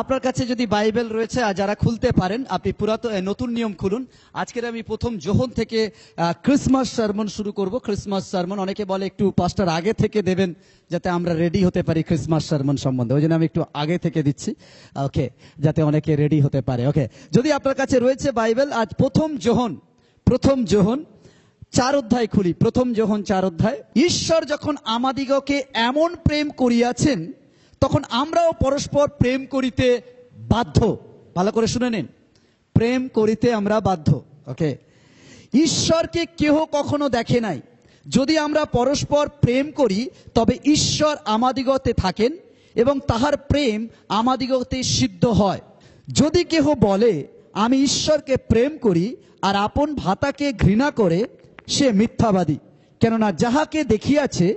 আপনার কাছে যদি বাইবেল রয়েছে আর যারা খুলতে পারেন আপনি নতুন নিয়ম খুলুন। আজকের আমি প্রথম যোহন থেকে ক্রিসমাস সারমন শুরু করব। ক্রিসমাস সারমন অনেকে বলে একটু পাস্টার আগে থেকে দেবেন যাতে আমরা রেডি হতে পারি ক্রিসমাস সারমন সম্বন্ধে, ওই জন্য আমি একটু আগে থেকে দিচ্ছি, ওকে, যাতে অনেকে রেডি হতে পারে। ওকে, যদি আপনার কাছে রয়েছে বাইবেল, আজ প্রথম যোহন 4 অধ্যায় খুলি। প্রথম যোহন 4 অধ্যায়। ঈশ্বর যখন আমাদিগকে এমন প্রেম করিয়াছেন তখন আমরাও পরস্পর প্রেম করিতে বাধ্য। ভালো করে শুনে নিন, প্রেম করিতে আমরা বাধ্য। ওকে, ঈশ্বরকে কেহ কখনো দেখে নাই। যদি আমরা পরস্পর প্রেম করি তবে ঈশ্বর আমাদিগতে থাকেন এবং তাহার প্রেম আমাদিগতে সিদ্ধ হয়। যদি কেহ বলে আমি ঈশ্বরকে প্রেম করি আর আপন ভাতাকে ঘৃণা করে, সে মিথ্যাবাদী। কেননা যাহাকে দেখিয়াছে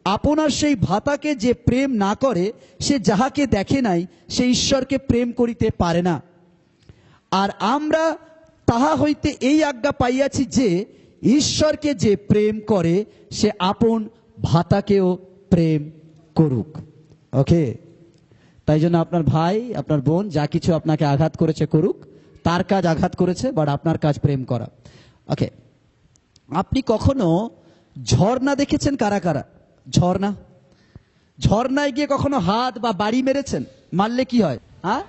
আপনার সেই ভাতাকে যে প্রেম না করে, সে যাহাকে দেখে নাই সে ঈশ্বরকে প্রেম করিতে পারে না। আর আমরা তাহা হইতে এই আজ্ঞা পাইয়াছি যে ঈশ্বরকে যে প্রেম করে সে আপন ভাতাকেও প্রেম করুক। ওকে, তাই জন্য আপনার ভাই আপনার বোন যা কিছু আপনাকে আঘাত করেছে করুক, তার কাজ আঘাত করেছে, বাট আপনার কাজ প্রেম করা। ওকে, আপনি কখনো ঝর্ণা দেখেছেন? কারা কারা ঝর্ণায় গিয়ে কখনো হাত বা বাড়ি মেরেছেন? মারলে কি হয়? হ্যাঁ,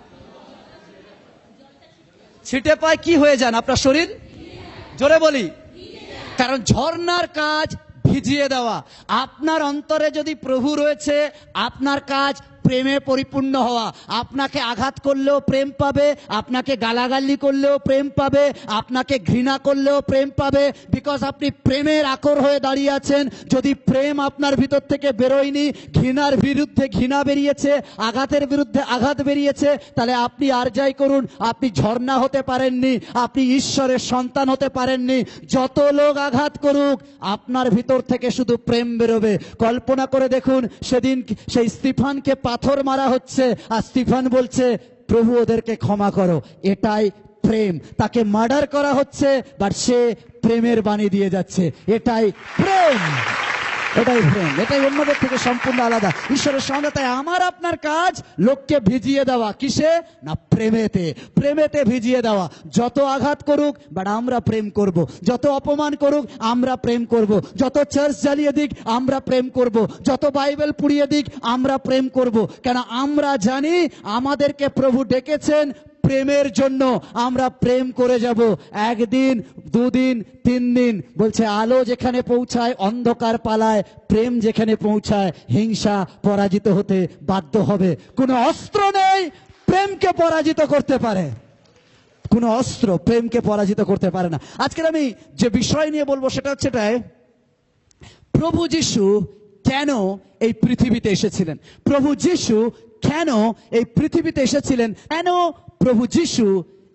ছিটে পায়, কি হয়ে যান আপনার শরীর? জোরে বলি, কারণ ঝর্ণার কাজ ভিজিয়ে দেওয়া। আপনার অন্তরে যদি প্রভু রয়েছে, আপনার কাজ প্রেমে পরিপূর্ণ হওয়া। আপনাকে আঘাত করলেও প্রেম পাবে, আপনাকে গালাগালি করলেও প্রেম পাবে, আপনাকে ঘৃণা করলেও প্রেম পাবে, বিকজ আপনি প্রেমের আকর হয়ে দাঁড়িয়ে আছেন। যদি প্রেম আপনার ভিতর থেকে বেরোয়নি, ঘৃণার বিরুদ্ধে ঘৃণা বেরিয়েছে, আঘাতের বিরুদ্ধে আঘাত বেরিয়েছে, তাহলে আপনি আর যাই করুন, আপনি ঝর্ণা হতে পারেননি, আপনি ঈশ্বরের সন্তান হতে পারেননি। যত লোক আঘাত করুক, আপনার ভিতর থেকে শুধু প্রেম বেরোবে। কল্পনা করে দেখুন, সেদিন সেই স্তিফানকে পাথর মারা হচ্ছে আর স্তিফান বলছে প্রভু ওদেরকে ক্ষমা করো। এটাই প্রেম। তাকে মার্ডার করা হচ্ছে বাট সে প্রেমের বাণী দিয়ে যাচ্ছে। এটাই প্রেম, এটাই প্রেম, এটাই অন্যদের থেকে সম্পূর্ণ আলাদা। ঈশ্বরের সঙ্গে তাই আমার আপনার কাজ লোককে ভিজিয়ে দেওয়া। কিসে? না, প্রেমেতে ভিজিয়ে দেওয়া। যত আঘাত করুক বাট আমরা প্রেম করব, যত অপমান করুক আমরা প্রেম করব, যত চার্চ জ্বালিয়ে দিক আমরা প্রেম করব, যত বাইবেল পুড়িয়ে দিক আমরা প্রেম করব। কেন? আমরা জানি আমাদেরকে প্রভু ডেকেছেন প্রেমের জন্য। আমরা প্রেম করে যাব। একদিন, দুদিন, 3 দিন। বলছে আলো যেখানে পৌঁছায় অন্ধকার পালায়, প্রেম যেখানে পৌঁছায় হিংসা পরাজিত হতে বাধ্য হবে। কোনো অস্ত্র নেই প্রেমকে পরাজিত করতে পারে, কোনো অস্ত্র প্রেমকে পরাজিত করতে পারে না। আজকে আমি যে বিষয় নিয়ে বলবো সেটা হচ্ছে প্রভু যিশু কেন এই পৃথিবীতে এসেছিলেন। প্রভু যিশু কেন এই পৃথিবীতে এসেছিলেন? কেন প্রভু যিশু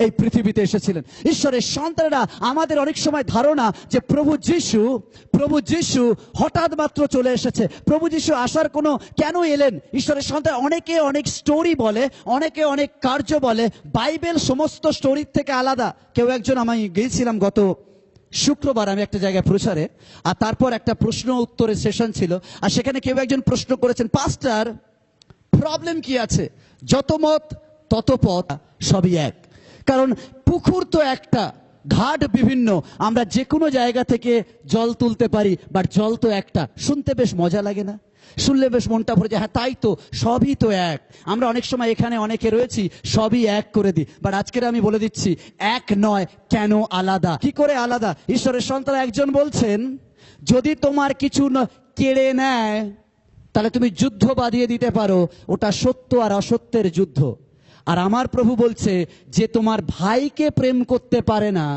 এই পৃথিবীতে এসেছিলেন? ঈশ্বরের সন্তানেরা আমাদের অনেক সময় ধারণা যে প্রভু যিশু হঠাৎ মাত্র চলে এসেছে। প্রভু যিশু আসার কোনো কেন এলেন? ঈশ্বরের সন্তান অনেকে অনেক স্টোরি বলে, অনেকে অনেক কার্য বলে। বাইবেল সমস্ত স্টোরির থেকে আলাদা। কেউ একজন, আমি গিয়েছিলাম গত শুক্রবার আমি একটা জায়গায় প্রচারে, আর তারপর একটা প্রশ্ন উত্তরের সেশন ছিল, আর সেখানে কেউ একজন প্রশ্ন করেছেন, পাস্টার প্রবলেম কি আছে? যত মত তত পথ, সবই এক। কারণ পুকুর তো একটা, ঘাট বিভিন্ন, আমরা যে কোনো জায়গা থেকে জল তুলতে পারি, বাট জল তো একটা। শুনতে বেশ মজা লাগে না? শুনলে বেশ মনটা ভরে যায়, হ্যাঁ তাই তো, সবই তো এক। আমরা অনেক সময় এখানে অনেকে রয়েছি সবই এক করে দিই, বাট আজকের আমি বলে দিচ্ছি এক নয়, কেন আলাদা? কি করে আলাদা? ঈশ্বরের সন্তান একজন বলছেন যদি তোমার কিছু কেড়ে নেয় তাহলে তুমি যুদ্ধ বাঁধিয়ে দিতে পারো, ওটা সত্য আর অসত্যের যুদ্ধ। আর আমার প্রভু বলছে যে তোমার ভাইকে প্রেম করতে পারে না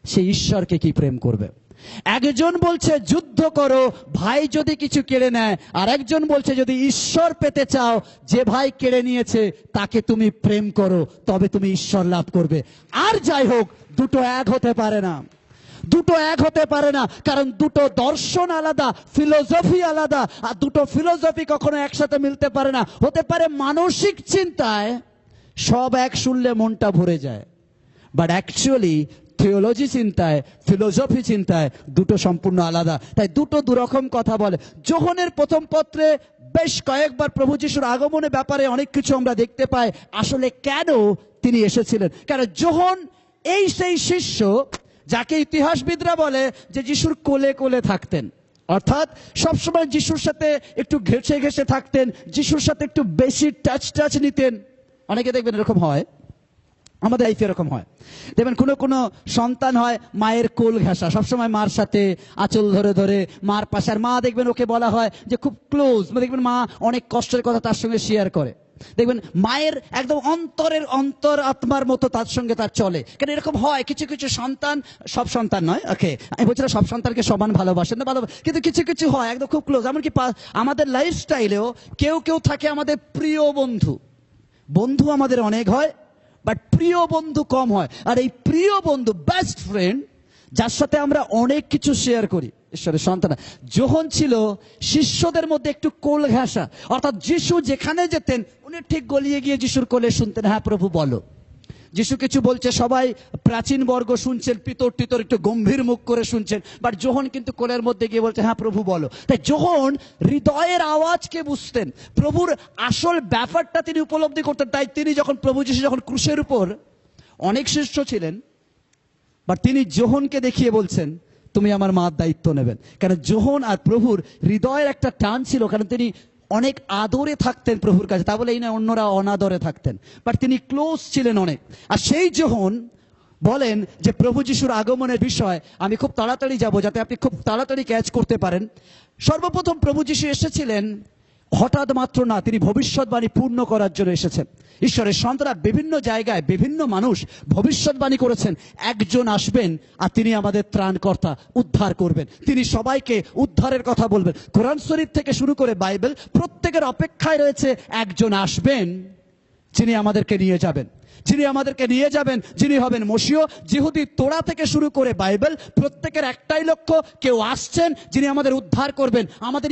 সে ঈশ্বরকে কি প্রেম করবে? একজন বলছে যুদ্ধ করো ভাই যদি কিছু কেড়ে নেয়, আর একজন বলছে যদি ঈশ্বর পেতে চাও যে ভাই কেড়ে নিয়েছে তাকে তুমি প্রেম করো, তবে তুমি ঈশ্বর লাভ করবে। আর যাই হোক, দুটো এক হতে পারে না, দুটো এক হতে পারে না। কারণ দুটো দর্শন আলাদা, ফিলোসফি আলাদা, আর দুটো ফিলোসফি কখনো একসাথে মিলতে পারে না। হতে পারে মানসিক চিন্তায় সব এক শুনলে মনটা ভরে যায়, বাট অ্যাকচুয়ালি থিওলজি চিন্তায়, ফিলোসফি চিন্তায় দুটো সম্পূর্ণ আলাদা। তাই দুটো দুরকম কথা বলে। যোহনের প্রথম পত্রে বেশ কয়েকবার প্রভু যিশুর আগমনের ব্যাপারে অনেক কিছু আমরা দেখতে পাই। আসলে কেন তিনি এসেছিলেন, কারণ যোহন এই সেই শিষ্য যাকে ইতিহাসবিদরা বলে যে যিশুর কোলে কোলে থাকতেন, অর্থাৎ সবসময় যিশুর সাথে একটু ঘেঁষে ঘেঁষে থাকতেন, যিশুর সাথে একটু বেশি টাচ নিতেন। অনেকে দেখবেন এরকম হয়, আমাদের লাইফে এরকম হয়। দেখবেন কোনো কোনো সন্তান হয় মায়ের কোল ঘেঁষা, সবসময় মার সাথে আঁচল ধরে ধরে মার পাশে, আর মা দেখবেন ওকে বলা হয় যে খুব ক্লোজ, দেখবেন মা অনেক কষ্টের কথা তার সঙ্গে শেয়ার করে। দেখবেন মায়ের একদম অন্তর আত্মার মতো তার সঙ্গে তার চলে। কেন এরকম হয় কিছু কিছু সন্তান, সব সন্তান নয়, ওকে আমি বলছিলাম সব সন্তানকে সমান ভালোবাসেন না, কিন্তু কিছু কিছু হয় একদম খুব ক্লোজ। এমনকি আমাদের লাইফস্টাইলেও কেউ কেউ থাকে আমাদের প্রিয় বন্ধু। বন্ধু আমাদের অনেক হয়, বাট প্রিয় বন্ধু কম হয়। আর এই প্রিয় বন্ধু, বেস্ট ফ্রেন্ড, যার সাথে আমরা অনেক কিছু শেয়ার করি, ঈশ্বরের সন্তান। যোহন ছিল শিষ্যদের মধ্যে একটু কোল ঘেঁষা, অর্থাৎ যিশু যেখানে যেতেন উনি ঠিক গলিয়ে গিয়ে যিশুর কোলে শুনতেন, হ্যাঁ প্রভু বলো। যিশু কিছু বলছে, সবাই প্রাচীন বর্গ শুনছেন, পিতর টিতর একটু গম্ভীর মুখ করে শুনছেন, বাট যোহন কিন্তু কোলের মধ্যে গিয়ে বলছে, হ্যাঁ প্রভু বলো। তাই যোহন হৃদয়ের আওয়াজকে বুঝতেন, প্রভুর আসল ব্যাপারটা তিনি উপলব্ধি করতেন। তাই তিনি যখন প্রভু যিশু যখন ক্রুশের উপর, অনেক শিষ্য ছিলেন, বাট তিনি যোহনকে দেখিয়ে বলছেন তুমি আমার মার দায়িত্ব নেবেন। কারণ যোহন আর প্রভুর হৃদয়ের একটা টান ছিল, কারণ তিনি অনেক আদরে থাকতেন প্রভুর কাছে, তা বলে এই না অন্যরা অনাদরে থাকতেন, বাট তিনি ক্লোজ ছিলেন অনেক। আর সেই যোহন বলেন যে প্রভু যিশুর আগমনের বিষয় আমি খুব তাড়াতাড়ি যাব, যাতে আপনি খুব তাড়াতাড়ি ক্যাচ করতে পারেন। সর্বপ্রথম প্রভু যিশু এসেছিলেন হঠাৎ মাত্র না, তিনি ভবিষ্যৎবাণী পূর্ণ করার জন্য এসেছেন। ঈশ্বরের সন্তানরা বিভিন্ন জায়গায় বিভিন্ন মানুষ ভবিষ্যৎবাণী করেছেন, একজন আসবেন আর তিনি আমাদের ত্রাণকর্তা, উদ্ধার করবেন, তিনি সবাইকে উদ্ধারের কথা বলবেন। কোরআন শরীফ থেকে শুরু করে বাইবেল, প্রত্যেকের অপেক্ষায় রয়েছে একজন আসবেন যিনি আমাদেরকে নিয়ে যাবেন, যিনি হবেন মশীয়। যিহুদি তোরা থেকে শুরু করে বাইবেল, প্রত্যেকের একটাই লক্ষ্য, কেউ আসছেন যিনি আমাদের উদ্ধার করবেন। আমাদের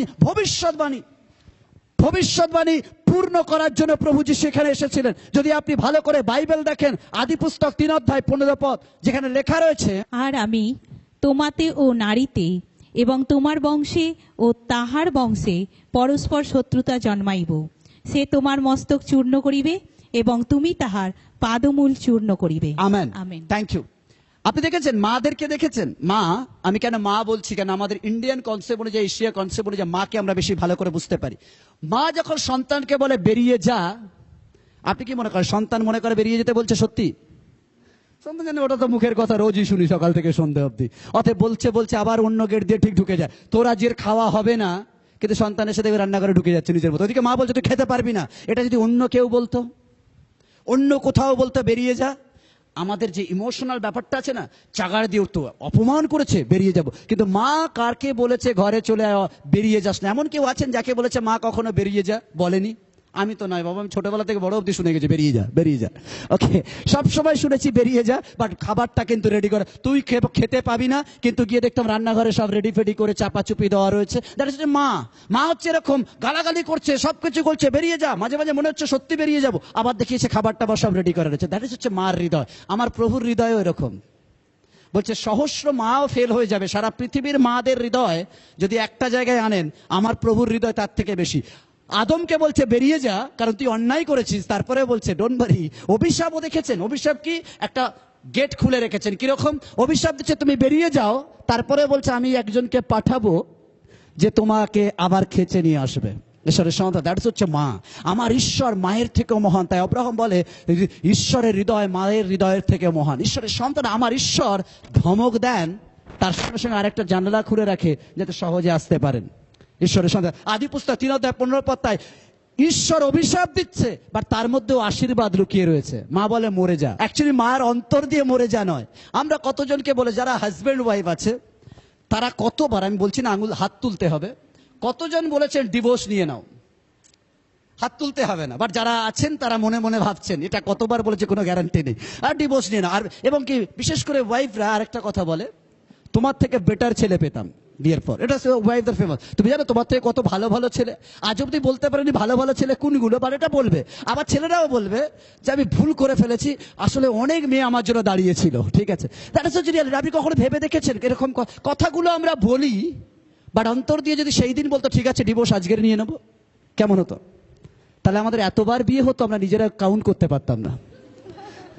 ভবিষ্যৎবাণী পূর্ণ করার জন্য প্রভু যিশু এখানে এসেছিলেন। যদি আপনি ভালো করে বাইবেল দেখেন, আদি পুস্তক 3 অধ্যায় 15 পদ, যেখানে লেখা রয়েছে, আর আমি তোমাতে ও নারীতে এবং তোমার বংশে ও তাহার বংশে পরস্পর শত্রুতা জন্মাইব, সে তোমার মস্তক চূর্ণ করিবে এবং তুমি তাহার পাদমূল চূর্ণ করিবে। Amen, amen. Thank you. আপনি দেখেছেন মাদেরকে দেখেছেন, মা, আমি কেন মা বলছি, কেন আমাদের ইন্ডিয়ান কনসেপ্ট অনুযায়ী, এশিয়া কনসেপ্ট অনুযায়ী মাকে আমরা বেশি ভালো করে বুঝতে পারি। মা যখন সন্তানকে বলে বেরিয়ে যা, আপনি কি মনে করেন সন্তান মনে করে বেরিয়ে যেতে বলছে সত্যি? সন্তান জানে ওটা তো মুখের কথা, রোজই শুনি সকাল থেকে সন্ধ্যা অব্দি। অতএব বলছে আবার অন্য গেট দিয়ে ঠিক ঢুকে যায়, তোর আজের খাওয়া হবে না, কিন্তু সন্তান এসে দেখবে রান্নাঘরে ঢুকে যাচ্ছে নিজের মতো। ওদিকে মা বলছে তুই খেতে পারবি না। এটা যদি অন্য কেউ বলতো, অন্য কোথাও বলতো বেরিয়ে যা, আমাদের যে ইমোশনাল ব্যাপারটা আছে না, চাগাড় দিয়ে উঠতো, অপমান করেছে বেরিয়ে যাব। কিন্তু মা কারকে বলেছে ঘরে চলে বেরিয়ে যাস না? এমন কেউ আছেন যাকে বলেছে মা কখনো বেরিয়ে যা বলেনি? আমি তো নয় বাবা, আমি ছোটবেলা থেকে বড় অবধি শুনে গেছি বেরিয়ে যা। ওকে, সবসময় শুনেছি বেরিয়ে যা, বাট খাবারটা কিন্তু রেডি করে, তুই খেতে পাবি না, কিন্তু গিয়ে দেখতাম রান্নাঘরে সব রেডি ফেডি করে চাপাচুপি দেওয়া রয়েছে। দ্যাট ইজ মা হচ্ছে এরকম, গালাগালি করছে, সবকিছু করছে, বেরিয়ে যা। মাঝে মাঝে মনে হচ্ছে সত্যি বেরিয়ে যাবো, আবার দেখিয়েছে খাবারটা সব রেডি করা রয়েছে। দ্যাট ইজ হচ্ছে মার হৃদয়। আমার প্রভুর হৃদয়ও এরকম। বলছে সহস্র মাও ফেল হয়ে যাবে, সারা পৃথিবীর মাদের হৃদয় যদি একটা জায়গায় আনেন, আমার প্রভুর হৃদয় তার থেকে বেশি। আদমকে বলছে বেরিয়ে যা, কারণ তুই অন্যায় করেছিস। তারপরে বলছে ডোন্ট ওয়ারি। অভিশাপও দেখেছেন, অভিশাপ কি একটা গেট খুলে রেখেছেন, কিরকম অভিশাপ দিচ্ছে, তুমি বেরিয়ে যাও, তারপরে বলছে আমি একজনকে পাঠাবো যে তোমাকে আবার খেচে নিয়ে আসবে। ঈশ্বরের সন্তান, দ্যাটস হচ্ছে মা। আমার ঈশ্বর মায়ের থেকেও মহান। তাই আব্রাহাম বলে ঈশ্বরের হৃদয় মায়ের হৃদয়ের থেকে মহান। ঈশ্বরের সন্তান, আমার ঈশ্বর ধমক দেন, তার সঙ্গে সঙ্গে আরেকটা জানালা খুলে রাখে যাতে সহজে আসতে পারেন। ঈশ্বরের সন্তান, আদি পুস্তক 3 অধ্যায় 15 পদ, তাই ঈশ্বর অভিশাপ দিচ্ছে, বাট তার মধ্যেও আশীর্বাদ লুকিয়ে রয়েছে। মা বলে মরে যা, অ্যাকচুয়ালি মায়ের অন্তর দিয়ে মরে যা নয়। আমরা কতজনকে বলে, যারা হাজব্যান্ড ওয়াইফ আছে তারা কতবার, আমি বলছি না আঙুল হাত তুলতে হবে, কতজন বলেছেন ডিভোর্স নিয়ে নাও? হাত তুলতে হবে না, বাট যারা আছেন তারা মনে মনে ভাবছেন এটা কতবার বলেছে, কোনো গ্যারান্টি নেই, আর ডিভোর্স নিয়ে নাও। আর এবং কি বিশেষ করে ওয়াইফরা আরেকটা কথা বলে, তোমার থেকে বেটার ছেলে পেতাম বিয়ের পর। এটা ওয়াইফদের ফেমাস। তুমি জানো তোমার থেকে কত ভালো ভালো ছেলে, আজ অব্দি বলতে পারেনি ভালো ভালো ছেলে কোনগুলো, বাট এটা বলবে। আবার ছেলেরাও বলবে যে আমি ভুল করে ফেলেছি, আসলে অনেক মেয়ে আমার জন্য দাঁড়িয়েছিল। ঠিক আছে, দ্যাট ইজ হচ্ছে রিয়ালিটি। আপনি কখনো ভেবে দেখেছেন এরকম কথাগুলো আমরা বলি, বাট অন্তর দিয়ে যদি সেই দিন বলতো ঠিক আছে ডিভোর্স আজকের নিয়ে নেবো, কেমন হতো? তাহলে আমাদের এতবার বিয়ে হতো আমরা নিজেরা কাউন্ট করতে পারতাম না।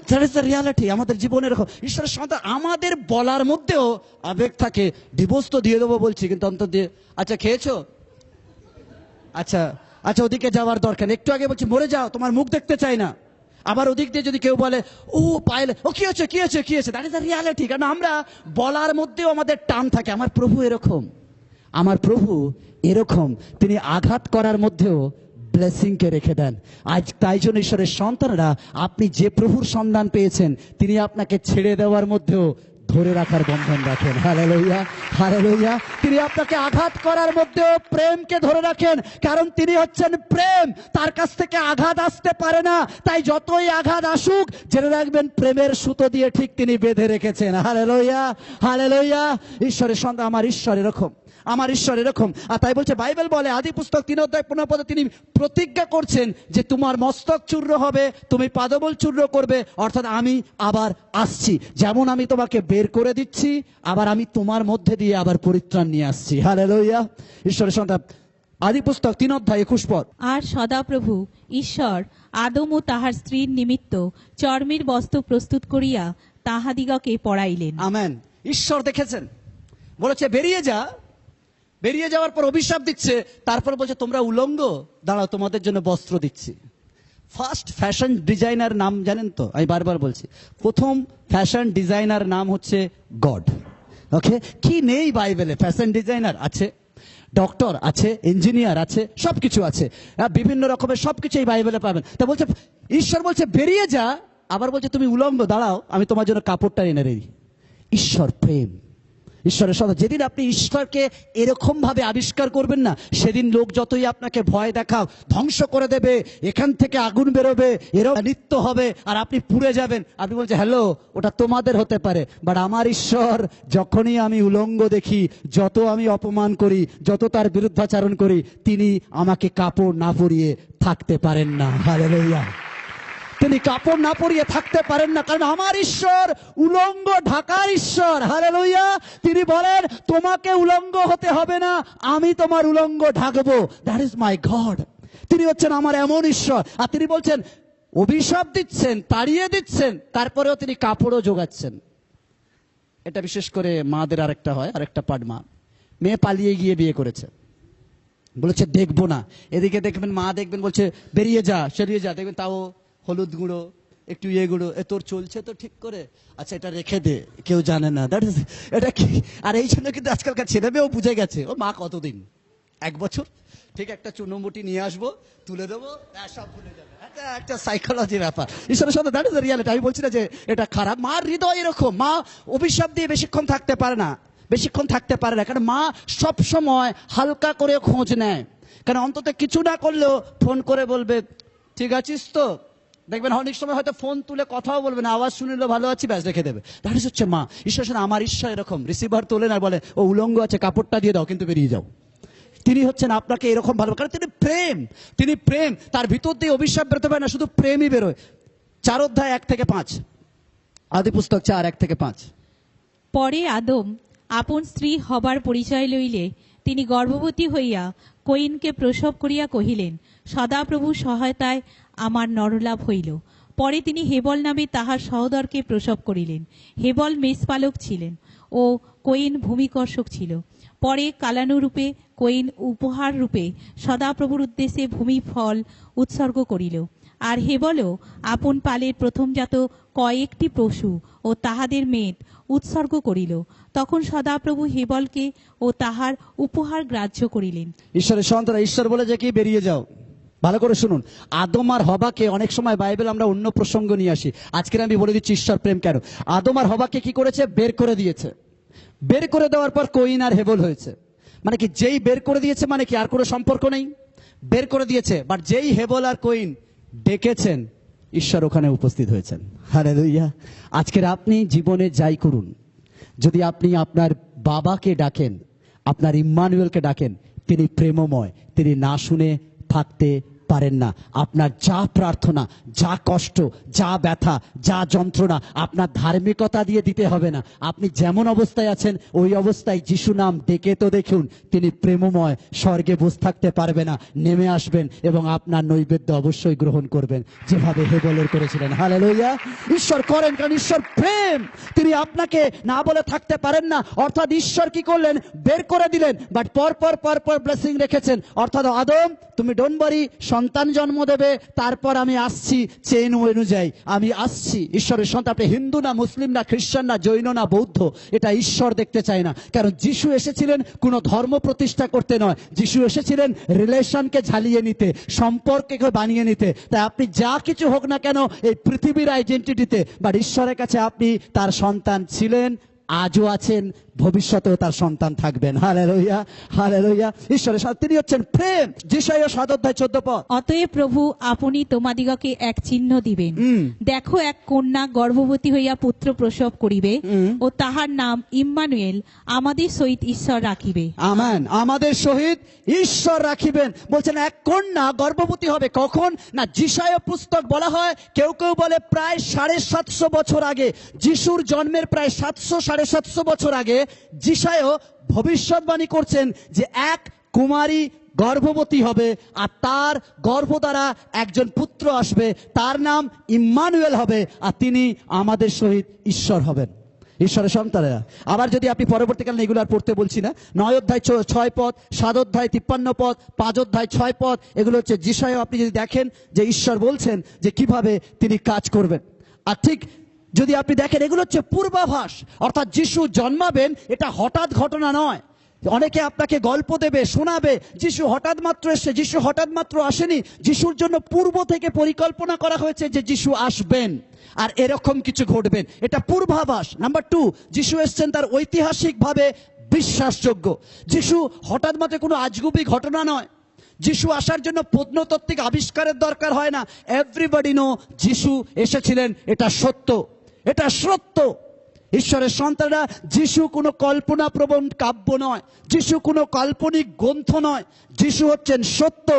That is the reality. আমাদের জীবনে এরকম ঈশ্বরের সন্তান আমাদের বলার মধ্যেও আবেগ থাকে। ডিভোর্স তো দিয়ে দেবো বলছি, কিন্তু অন্তত দিয়ে আচ্ছা খেয়েছো, আচ্ছা আচ্ছা ওদিকে যাওয়ার দরকার নেই। একটু আগে বলছি মরে যাও, তোমার মুখ দেখতে চাই না। আবার ওদিক দিয়ে যদি কেউ বলে ও পাইলে ও কি হচ্ছে কি হচ্ছে কি হচ্ছে, দ্যাট ইজ দ্য রিয়ালিটি। কারণ আমরা বলার মধ্যেও আমাদের টান থাকে। আমার প্রভু এরকম, আমার প্রভু এরকম, তিনি আঘাত করার মধ্যেও ব্লেসিংকে রেখে দেন। আজ তাই জন্য ঈশ্বরের সন্তানরা, আপনি যে প্রভুর সন্ধান পেয়েছেন তিনি আপনাকে ছেড়ে দেওয়ার মধ্যেও ধরে রাখার বন্ধন রাখেন। Hallelujah, hallelujah. তিনি আপনাকে আঘাত করার মধ্যেও প্রেমকে ধরে রাখেন, কারণ তিনি হচ্ছেন প্রেম। তার কাছ থেকে আঘাত আসতে পারে না, তাই যতই আঘাত আসুক জেনে রাখবেন প্রেমের সুতো দিয়ে ঠিক তিনি বেঁধে রেখেছেন। Hallelujah, hallelujah. ঈশ্বরের সন্তান, আমার ঈশ্বর এরকম, আমার ঈশ্বর এরকম। আর তাই বলছে বাইবেল বলে আদি পুস্তক 3:15 তিনি প্রতিজ্ঞা করছেন যে তোমার মস্তক চূর্ণ হবে, তুমি পাদবল চূর্ণ করবে, অর্থাৎ আমি আবার আসছি। যেমন আমি তোমাকে বের করে দিচ্ছি, আবার আমি তোমার মধ্যে দিয়ে আবার পরিত্রাণ নিয়ে আসছি। হালেলুয়া। ঈশ্বরের সন্তান, আদি পুস্তক 3:21 আর সদাপ্রভু ঈশ্বর আদম ও তাহার স্ত্রীর নিমিত্ত চর্মের বস্ত্র প্রস্তুত করিয়া তাহাদিগকে পড়াইলেন। আমেন। ঈশ্বর দেখেছেন, বলেছে বেরিয়ে যা, বেরিয়ে যাওয়ার পর অভিশাপ দিচ্ছে, তারপর বলছে তোমরা উলঙ্গ, দাঁড়াও তোমাদের জন্য বস্ত্র দিচ্ছি। ফার্স্ট ফ্যাশন ডিজাইনার নাম জানেন তো? আমি বারবার বলছি, প্রথম ফ্যাশন ডিজাইনার নাম হচ্ছে গড। ওকে, কি নেই বাইবেলে? ফ্যাশন ডিজাইনার আছে, ডক্টর আছে, ইঞ্জিনিয়ার আছে, সবকিছু আছে, বিভিন্ন রকমের সবকিছু এই বাইবেলে পাবেন। তা বলছে ঈশ্বর বলছে বেরিয়ে যা, আবার বলছে তুমি উলঙ্গ, দাঁড়াও আমি তোমার জন্য কাপড়টা এনে দিই। ঈশ্বর প্রেম, ঈশ্বরের সন্তান। যেদিন আপনি ঈশ্বরকে এরকম ভাবে আবিষ্কার করবেন না, সেদিন লোক যতই আপনাকে ভয় দেখাও, ধ্বংস করে দেবে, এখান থেকে আগুন বেরোবে, এরকম নৃত্য হবে আর আপনি পুড়ে যাবেন, আপনি বলছেন হ্যালো ওটা তোমাদের হতে পারে, বাট আমার ঈশ্বর যখনই আমি উলঙ্গ দেখি, যত আমি অপমান করি, যত তার বিরুদ্ধাচারণ করি, তিনি আমাকে কাপড় না পরিয়ে থাকতে পারেন না। হালেলুয়া। তিনি কাপড় না পরিয়ে থাকতে পারেন না, কারণ আমার ঈশ্বর উলঙ্গ ঢাকার ঈশ্বর। হালেলুয়া। তিনি বলেন তোমাকে উলঙ্গ হতে হবে না, আমি তোমার উলঙ্গ ঢাকবো। That is my God. তিনি হচ্ছেন আমার এমন ঈশ্বর। আর তিনি বলছেন অভিশাপ দিচ্ছেন, তাড়িয়ে দিচ্ছেন, তারপরেও তিনি কাপড়ও জোগাচ্ছেন। এটা বিশেষ করে মাদের আরেকটা হয়, আরেকটা পার্ট। মেয়ে পালিয়ে গিয়ে বিয়ে করেছে, বলেছে দেখবো না, এদিকে দেখবেন মা দেখবেন বলছে বেরিয়ে যা, সরিয়ে যা, দেখবেন তাও হলুদ গুঁড়ো, একটু ইয়ে গুঁড়ো, তোর চলছে তো ঠিক করে, আচ্ছা এটা রেখে দে, কেউ জানে না। দ্যাট ইজ, এটা কি? আর এই জন্য কিন্তু আজকালকার ছেলে মেয়েও বুঝে গেছে, ও মা কতদিন, 1 বছর, ঠিক একটা চুনোমুটি নিয়ে আসবো, তুলে দেবো, সব ভুলে যাবে। একটা সাইকোলজি ব্যাপার। ঈশ্বরের সাথে দ্যাট ইজ দ্য রিয়ালিটি। আমি বলছি না যে এটা খারাপ। মার হৃদয় এরকম, মা অভিশাপ দিয়ে বেশিক্ষণ থাকতে পারে না, বেশিক্ষণ থাকতে পারে না, কারণ মা সব সময় হালকা করে খোঁজ নেয়। কারণ অন্তত কিছু না করলেও ফোন করে বলবে ঠিক আছিস তো। দেখবেন অনেক সময় হয়তো ফোন তুলে কথাও বলবে না, আওয়াজ শুনিল ভালো আছি, ব্যাস রেখে দেবে। দ্যাট ইজ হচ্ছে মা। ঈশ্বর সাথে আমার ঈশ্বর এরকম, রিসিভার তোলেন আর বলে ও উলঙ্গ আছে, কাপড়টা দিয়ে দাও কিন্তু বেরিয়ে যাও। তিনি হচ্ছেন আপনাকে এরকম ভালো, কারণ তিনি প্রেম, তিনি প্রেম। তার ভিতর দিয়ে অভিশাপ বেরোতে পারে না, শুধু প্রেমই বেরোয়। 4:1-5 আদি পুস্তক 4:1-5। পরে আদম আপন স্ত্রী হবার পরিচয় লইলে তিনি গর্ভবতী হইয়া কইনকে প্রসব করিয়া কহিলেন সদাপ্রভু সহায়তায় আমার নরলাভ হইল। পরে তিনি হেবল নামে তাহার সহোদরকে প্রসব করিলেন। হেবল মেষপালক ছিলেন ও কইন ভূমিকর্ষক ছিল। পরে কালানুরূপে কইন উপহার রূপে সদাপ্রভুর উদ্দেশ্যে ভূমি ফল উৎসর্গ করিল। আর হেবলও আপন পালের প্রথমজাত কয়েকটি পশু ও তাহাদের মেদ উৎসর্গ করিল। তখন সদাপ্রভু হেবলকে ও তাহার উপহার গ্রাহ্য করিলেন। ঈশ্বরের সন্তান, ঈশ্বর বলে যে কি বেরিয়ে যাও। ভালো করে শুনুন, আদম আর হবাকে অনেক সময় বাইবেল আমরা অন্য প্রসঙ্গ নিয়ে আসি, আজকে আমি বলে দিচ্ছি ঈশ্বর প্রেম কেন। আদম আর হবাকে কি করেছে? বের করে দিয়েছে। বের করে দেওয়ার পর কইন আর হেবল হয়েছে। মানে কি, যেই বের করে দিয়েছে মানে কি আর কোনো সম্পর্ক নেই, বের করে দিয়েছে, বাট যেই হেবল আর কইন ডেকেছেন, ঈশ্বর ওখানে উপস্থিত হয়েছেন। হালেলুয়া। আজকের আপনি জীবনে যাই করুন, যদি আপনি আপনার বাবাকে ডাকেন, আপনার ইম্মানুয়েলকে ডাকেন, তিনি প্রেমময়, তিনি না শুনে থাকতে পারেন না। আপনার যা প্রার্থনা, যা কষ্ট, যা ব্যথা, যা যন্ত্রণা আপনার ধার্মিকতা দিয়ে দিতে হবে না। আপনি যেমন অবস্থায় আছেন ওই অবস্থায় যিশু নাম ডেকে তো দেখুন, তিনি প্রেমময়, স্বর্গে বসে থাকতে পারবে না, নেমে আসবেন এবং আপনার নৈবেদ্য অবশ্যই গ্রহণ করবেন, যেভাবে হেবেলের করেছিলেন। হালেলুয়া! ঈশ্বর করেন, কারণ ঈশ্বর প্রেম। তিনি আপনাকে না বলে থাকতে পারেন না। অর্থাৎ ঈশ্বর কি করলেন, বের করে দিলেন, বাট পর ব্লেসিং রেখেছেন। অর্থাৎ আদম, তুমি ডোন্ট ওয়ারি, সন্তান জন্ম দেবে, তারপর আমি আসছি চেন অনুযায়ী, আমি আসছি। ঈশ্বরের সন্তান, আপনি হিন্দু না, মুসলিম না, খ্রিস্টান না, জৈন না, বৌদ্ধ, এটা ঈশ্বর দেখতে চায় না। কারণ যিশু এসেছিলেন কোনো ধর্ম প্রতিষ্ঠা করতে নয়, যিশু এসেছিলেন রিলেশনকে ঝালিয়ে নিতে, সম্পর্ককে বানিয়ে নিতে। তাই আপনি যা কিছু হোক না কেন এই পৃথিবীর আইডেন্টিটিতে, বাট ঈশ্বরের কাছে আপনি তার সন্তান ছিলেন, আজও আছেন, ভবিষ্যতেও তার সন্তান থাকবেন। Hallelujah, hallelujah! ঈশ্বরের সাথে তিনি হচ্ছেন প্রেম। যেশায়া 7:14 পদ। অতএব প্রভু আপনি তোমাদিগকে এক চিহ্ন দিবেন, দেখো এক কন্যা গর্ভবতী হইয়া পুত্র প্রসব করিবে, ও তাহার নাম ইম্মানুয়েল, আমাদের সহিত ঈশ্বর রাখিবে। আমেন। আমাদের সহিত ঈশ্বর রাখিবেন। বলছেন এক কন্যা গর্ভবতী হবে। কখন না, যেশায়া পুস্তক বলা হয়, কেউ কেউ বলে প্রায় 750 বছর আগে, যিশুর জন্মের প্রায় 700-750 বছর আগে যেশায়া ভবিষ্যৎবাণী করছেন যে এক কুমারী গর্ভবতী হবে, আর তার গর্ভ দ্বারা একজন পুত্র আসবে, তার নাম ইম্মানুয়েল হবে, আর তিনি আমাদের সহিত ঈশ্বর হবেন, ঈশ্বরের সন্তানেরা। আবার যদি আপনি পরবর্তীকালে এগুলো আর পড়তে বলছি না, 9 অধ্যায় 6 পদ, 7 অধ্যায় 53 পদ, 5 অধ্যায় 6 পদ, এগুলো হচ্ছে যেশায়া। আপনি যদি দেখেন যে ঈশ্বর বলছেন যে কিভাবে তিনি কাজ করবেন। আর ঠিক যদি আপনি দেখেন, এগুলো হচ্ছে পূর্বাভাস। অর্থাৎ যিশু জন্মাবেন, এটা হঠাৎ ঘটনা নয়। অনেকে আপনাকে গল্প দেবে, শোনাবে, যিশু হঠাৎ মাত্র এসে, যিশু হঠাৎ মাত্র আসেনি। যিশুর জন্য পূর্ব থেকে পরিকল্পনা করা হয়েছে যে যিশু আসবেন আর এরকম কিছু ঘটবেন, এটা পূর্বাভাস। নাম্বার 2, যিশু এসছেন তার ঐতিহাসিকভাবে বিশ্বাসযোগ্য। যিশু হঠাৎ মাত্র কোনো আজগুবি ঘটনা নয়। যিশু আসার জন্য প্রত্নতাত্ত্বিক আবিষ্কারের দরকার হয় না। এভরিবডি নো যিশু এসেছিলেন, এটা সত্য, এটা সত্য। ঈশ্বরের সন্তানরা, যিশু কোনো কল্পনাপ্রবণ কাব্য নয়, যিশু কোনো কাল্পনিক গ্রন্থ নয়, যিশু হচ্ছেন সত্য।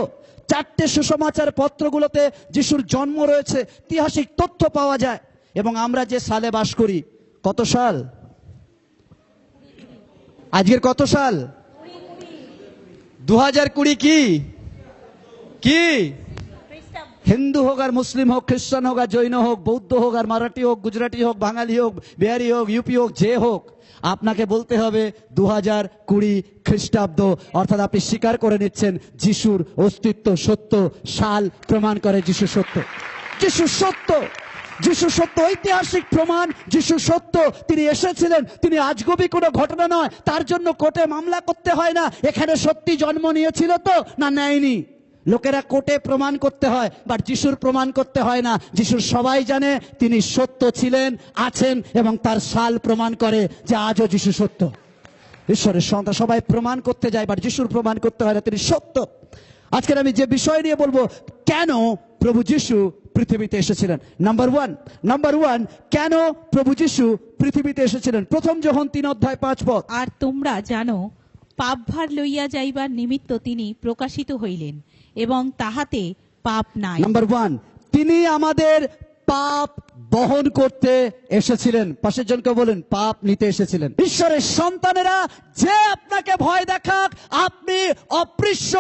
4টে সুসমাচার পত্রগুলোতে যিশুর জন্ম রয়েছে, ঐতিহাসিক তথ্য পাওয়া যায়। এবং আমরা যে সালে বাস করি, কত সাল আজকের, কত সাল? 2020। কি কি হিন্দু হোক আর মুসলিম হোক, খ্রিস্টান হোক আর জৈন হোক, বৌদ্ধ হোক আর মারাঠি হোক, গুজরাটি হোক, বাঙালি হোক, বিহারি হোক, ইউপি হোক, যে হোক, আপনাকে বলতে হবে 2020 খ্রিস্টাব্দ। অর্থাৎ আপনি স্বীকার করে নিচ্ছেন যিশুর অস্তিত্ব সত্য, সাল প্রমাণ করে যিশু সত্য, যিশু সত্য, যিশু সত্য, ঐতিহাসিক প্রমাণ। যিশু সত্য, তিনি এসেছিলেন, তিনি আজগুবি কোনো ঘটনা নয়। তার জন্য কোর্টে মামলা করতে হয় না, এখানে সত্যি জন্ম নিয়েছিল তো না নেয়নি। লোকেরা কোর্টে প্রমাণ করতে হয়, বাট যিশুর প্রমাণ করতে হয় না। যিশুর সবাই জানে তিনি সত্য ছিলেন, আছেন, এবং তার সাল প্রমাণ করে যে আজও যিশু সত্য। ঈশ্বরের সন্তান সবাই প্রমাণ করতে যায়, বাট যিশুর প্রমাণ করতে হয় না, তিনি সত্য। আজকের আমি যে বিষয় নিয়ে বলবো, কেন প্রভু যিশু পৃথিবীতে এসেছিলেন। নাম্বার ওয়ান, কেন প্রভু যিশু পৃথিবীতে এসেছিলেন। প্রথম যোহন 3 অধ্যায় 5 পদ। আর তোমরা জানো, পাপভার লইয়া যাইবার নিমিত্ত তিনি প্রকাশিত হইলেন, এবং তাহাতে পাপ নাই। নাম্বার 1, তিনি আমাদের পাপ বহন করতে এসেছিলেন। পাশের জনকে বলেন, পাপ নিতে এসেছিলেন। ঈশ্বরের সন্তানেরা, যে আপনাকে ভয় দেখাক আপনি অপৃশ্য,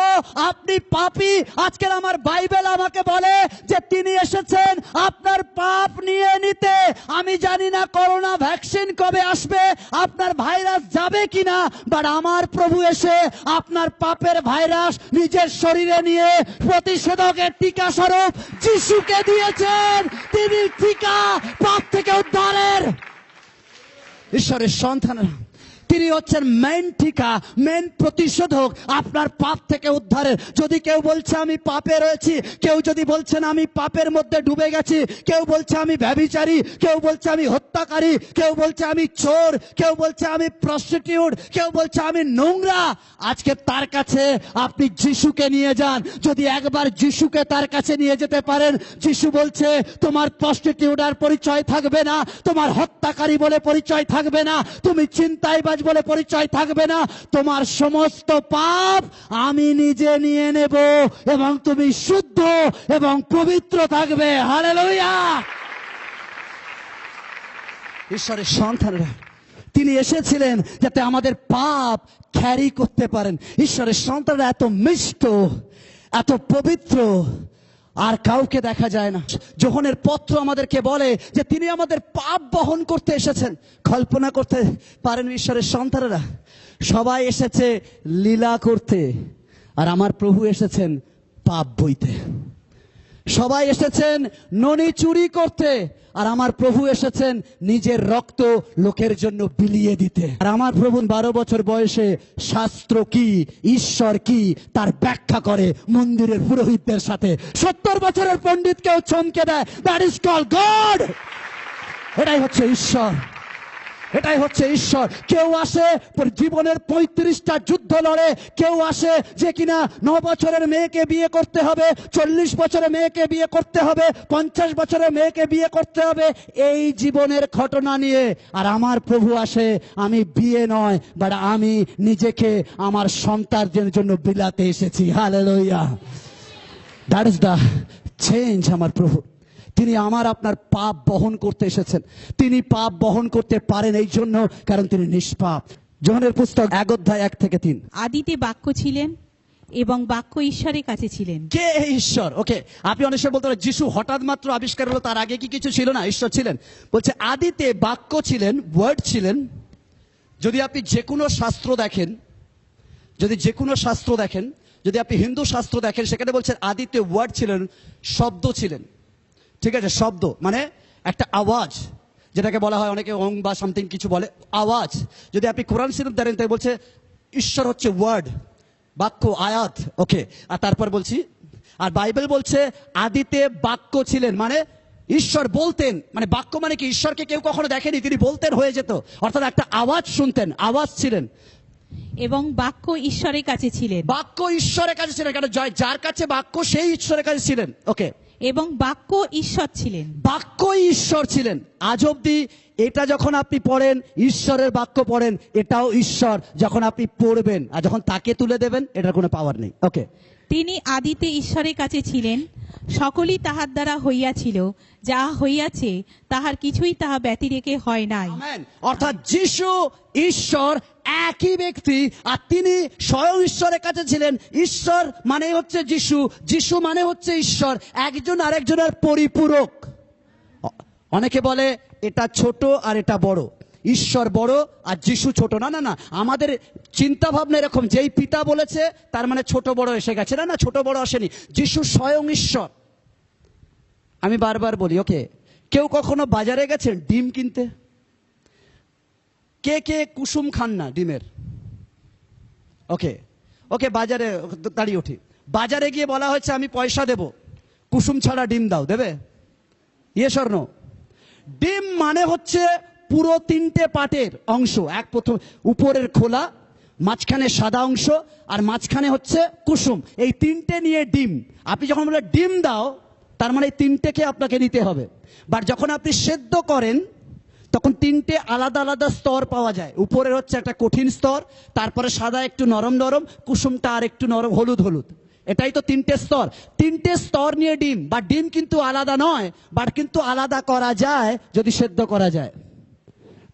আপনি পাপী, আজকের আমার বাইবেল আমাকে বলে যে তিনি এসেছেন আপনার পাপ নিয়ে নিতে। আমি জানি না করোনা ভ্যাকসিন কবে আসবে, আপনার ভাইরাস যাবে কিনা, বাট আমার প্রভু এসে আপনার পাপের ভাইরাস নিজের শরীরে নিয়ে প্রতিষেধকের টিকা স্বরূপ যিশুকে দিয়েছেন। তিনি টিকা, পাপ থেকে উদ্ধারের। ঈশ্বরের সন্তানেরা, তিনি হচ্ছেন মেন টিকা, মেন প্রতিষেধক আপনার পাপ থেকে উদ্ধারের। যদি কেউ বলছে আমি পাপে রয়েছি, কেউ যদি বলছেন আমি পাপের মধ্যে ডুবে গেছি, কেউ বলছে আমি ব্যভিচারী, কেউ বলছে আমি হত্যাকারী, কেউ বলছে আমি চোর, কেউ বলছে আমি প্রস্টিটিউট, কেউ বলছে আমি নোংরা, আজকে তার কাছে আপনি যিশুকে নিয়ে যান। যদি একবার যিশুকে তার কাছে নিয়ে যেতে পারেন, যিশু বলছে তোমার প্রস্টিটিউট আর পরিচয় থাকবে না, তোমার হত্যাকারী বলে পরিচয় থাকবে না, তুমি ছিনতাইবাজ বলে পরিচয় থাকবে না, তোমার সমস্ত পাপ আমি নিজে নিয়ে নেব এবং তুমি শুদ্ধ এবং পবিত্র থাকবে। হালেলুয়া। ঈশ্বরের সন্তানরা, তিনি এসেছিলেন যাতে আমাদের পাপ ক্যারি করতে পারেন। ঈশ্বরের সন্তানরা এত মিষ্ট, এত পবিত্র, আর কাউকে দেখা যায় না। যোহনের পত্র আমাদেরকে বলে যে তিনি আমাদের পাপ বহন করতে এসেছেন। কল্পনা করতে পারেন ঈশ্বরের সন্তানেরা, সবাই এসেছে লীলা করতে, আর আমার প্রভু এসেছেন পাপ বইতে। সবাই এসেছেন ননি চুরি করতে, আর আমার প্রভু এসেছেন নিজের রক্ত লোকের জন্য বিলিয়ে দিতে। আর আমার প্রভু 12 বছর বয়সে শাস্ত্র কি, ঈশ্বর কি তার ব্যাখ্যা করে মন্দিরের পুরোহিতদের সাথে। 70 বছরের পণ্ডিতকেও চমকে দেয়। That is called God. এটাই হচ্ছে ঈশ্বর, এটাই হচ্ছে ঈশ্বর। কেউ আসে জীবনের 35টা যুদ্ধ লড়ে, কেউ আসে যে কিনা 9 বছরের মেয়েকে বিয়ে করতে হবে, 40 বছরের মেয়েকে বিয়ে করতে হবে, 50 বছরের মেয়েকে বিয়ে করতে হবে, এই জীবনের ঘটনা নিয়ে। আর আমার প্রভু আসে, আমি বিয়ে নয়, বাট আমি নিজেকে আমার সন্তানদের জন্য বিলাতে এসেছি। Hallelujah. That is the change. আমার প্রভু, তিনি আমার আপনার পাপ বহন করতে এসেছেন। তিনি পাপ বহন করতে পারেন এই জন্য কারণ তিনি নিষ্পাপ। যোহনের পুস্তক 1 অধ্যায় 1 থেকে 3। আদিতে বাক্য ছিলেন এবং বাক্য ঈশ্বরের কাছে ছিলেন। কে এই ঈশ্বর? ওকে, আপনি অনেক সময় বলতে পারেন যিশু হঠাৎ মাত্র আবিষ্কার হলো, তার আগে কি কিছু ছিল না? ঈশ্বর ছিলেন। বলছে আদিতে বাক্য ছিলেন, ওয়ার্ড ছিলেন। যদি আপনি যে কোনো শাস্ত্র দেখেন, যদি আপনি হিন্দু শাস্ত্র দেখেন, সেখানে বলছেন আদিতে ওয়ার্ড ছিলেন, শব্দ ছিলেন। ঠিক আছে, শব্দ মানে একটা আওয়াজ, যেটাকে বলা হয় অনেকে ওং বা সামথিং কিছু বলে, আওয়াজ। যদি আপনি কোরআন শরীফ দেখেন তাই বলছে ঈশ্বর হচ্ছে ওয়ার্ড, বাক্য, আয়াত। ওকে, আর তারপর বলছি, আর বাইবেল বলছে আদিতে বাক্য ছিলেন, মানে ঈশ্বর বলতেন। মানে বাক্য মানে কি? ঈশ্বরকে কেউ কখনো দেখেনি, তিনি বলতেন, হয়ে যেত। অর্থাৎ একটা আওয়াজ শুনতেন, আওয়াজ ছিলেন। এবং বাক্য ঈশ্বরের কাছে ছিলেন। বাক্য ঈশ্বরের কাছে ছিলেন, কারণ যার কাছে বাক্য সেই ঈশ্বরের কাছে ছিলেন। ওকে, এবং বাক্য ঈশ্বর ছিলেন। বাক্যই ঈশ্বর ছিলেন। আজ অব্দি এটা যখন আপনি পড়েন, ঈশ্বরের বাক্য পড়েন, এটাও ঈশ্বর। যখন আপনি পড়বেন আর যখন তাকে তুলে দেবেন, এটার কোনো পাওয়ার নেই। ওকে, তিনি আদিতে ঈশ্বরের কাছে ছিলেন, সকলই তাহার দ্বারা হইয়াছিল, যাহা হইয়াছে তাহার কিছুই তাহা ব্যতিরেকে হয় নাই। আমেন। অর্থাৎ যিশু ঈশ্বর একই ব্যক্তি, আর তিনি স্বয়ং ঈশ্বরের কাছে ছিলেন। ঈশ্বর মানে হচ্ছে যিশু, যিশু মানে হচ্ছে ঈশ্বর, একজন আরেকজনের পরিপূরক। অনেকে বলে এটা ছোট আর এটা বড়, ঈশ্বর বড় আর যিশু ছোট। না না না, আমাদের চিন্তা ভাবনা এরকম, যেই পিতা বলেছে তার মানে ছোট বড় এসে গেছে। না না, ছোট বড় আসেনি, যিশু স্বয়ং ঈশ্বর। আমি বারবার বলি, ওকে, কেউ কখনো বাজারে গেছেন ডিম কিনতে? কে কে কুসুম খান না ডিমের? ওকে ওকে, বাজারে দাঁড়িয়ে উঠি, বাজারে গিয়ে বলা হচ্ছে আমি পয়সা দেব, কুসুম ছাড়া ডিম দাও, দেবে? Yes or no? ডিম মানে হচ্ছে পুরো 3টে পার্টের অংশ। এক, প্রথম উপরের খোলা, মাঝখানে সাদা অংশ, আর মাঝখানে হচ্ছে কুসুম। এই 3টে নিয়ে ডিম। আপনি যখন বলে ডিম দাও, তার মানে এই 3টেকে আপনাকে নিতে হবে। বাট যখন আপনি সেদ্ধ করেন, তখন 3টে আলাদা আলাদা স্তর পাওয়া যায়। উপরের হচ্ছে একটা কঠিন স্তর, তারপরে সাদা একটু নরম নরম, কুসুমটা আর একটু নরম হলুদ হলুদ। এটাই তো 3টে স্তর। 3টে স্তর নিয়ে ডিম। বা ডিম কিন্তু আলাদা নয়, বাট কিন্তু আলাদা করা যায় যদি সেদ্ধ করা যায়।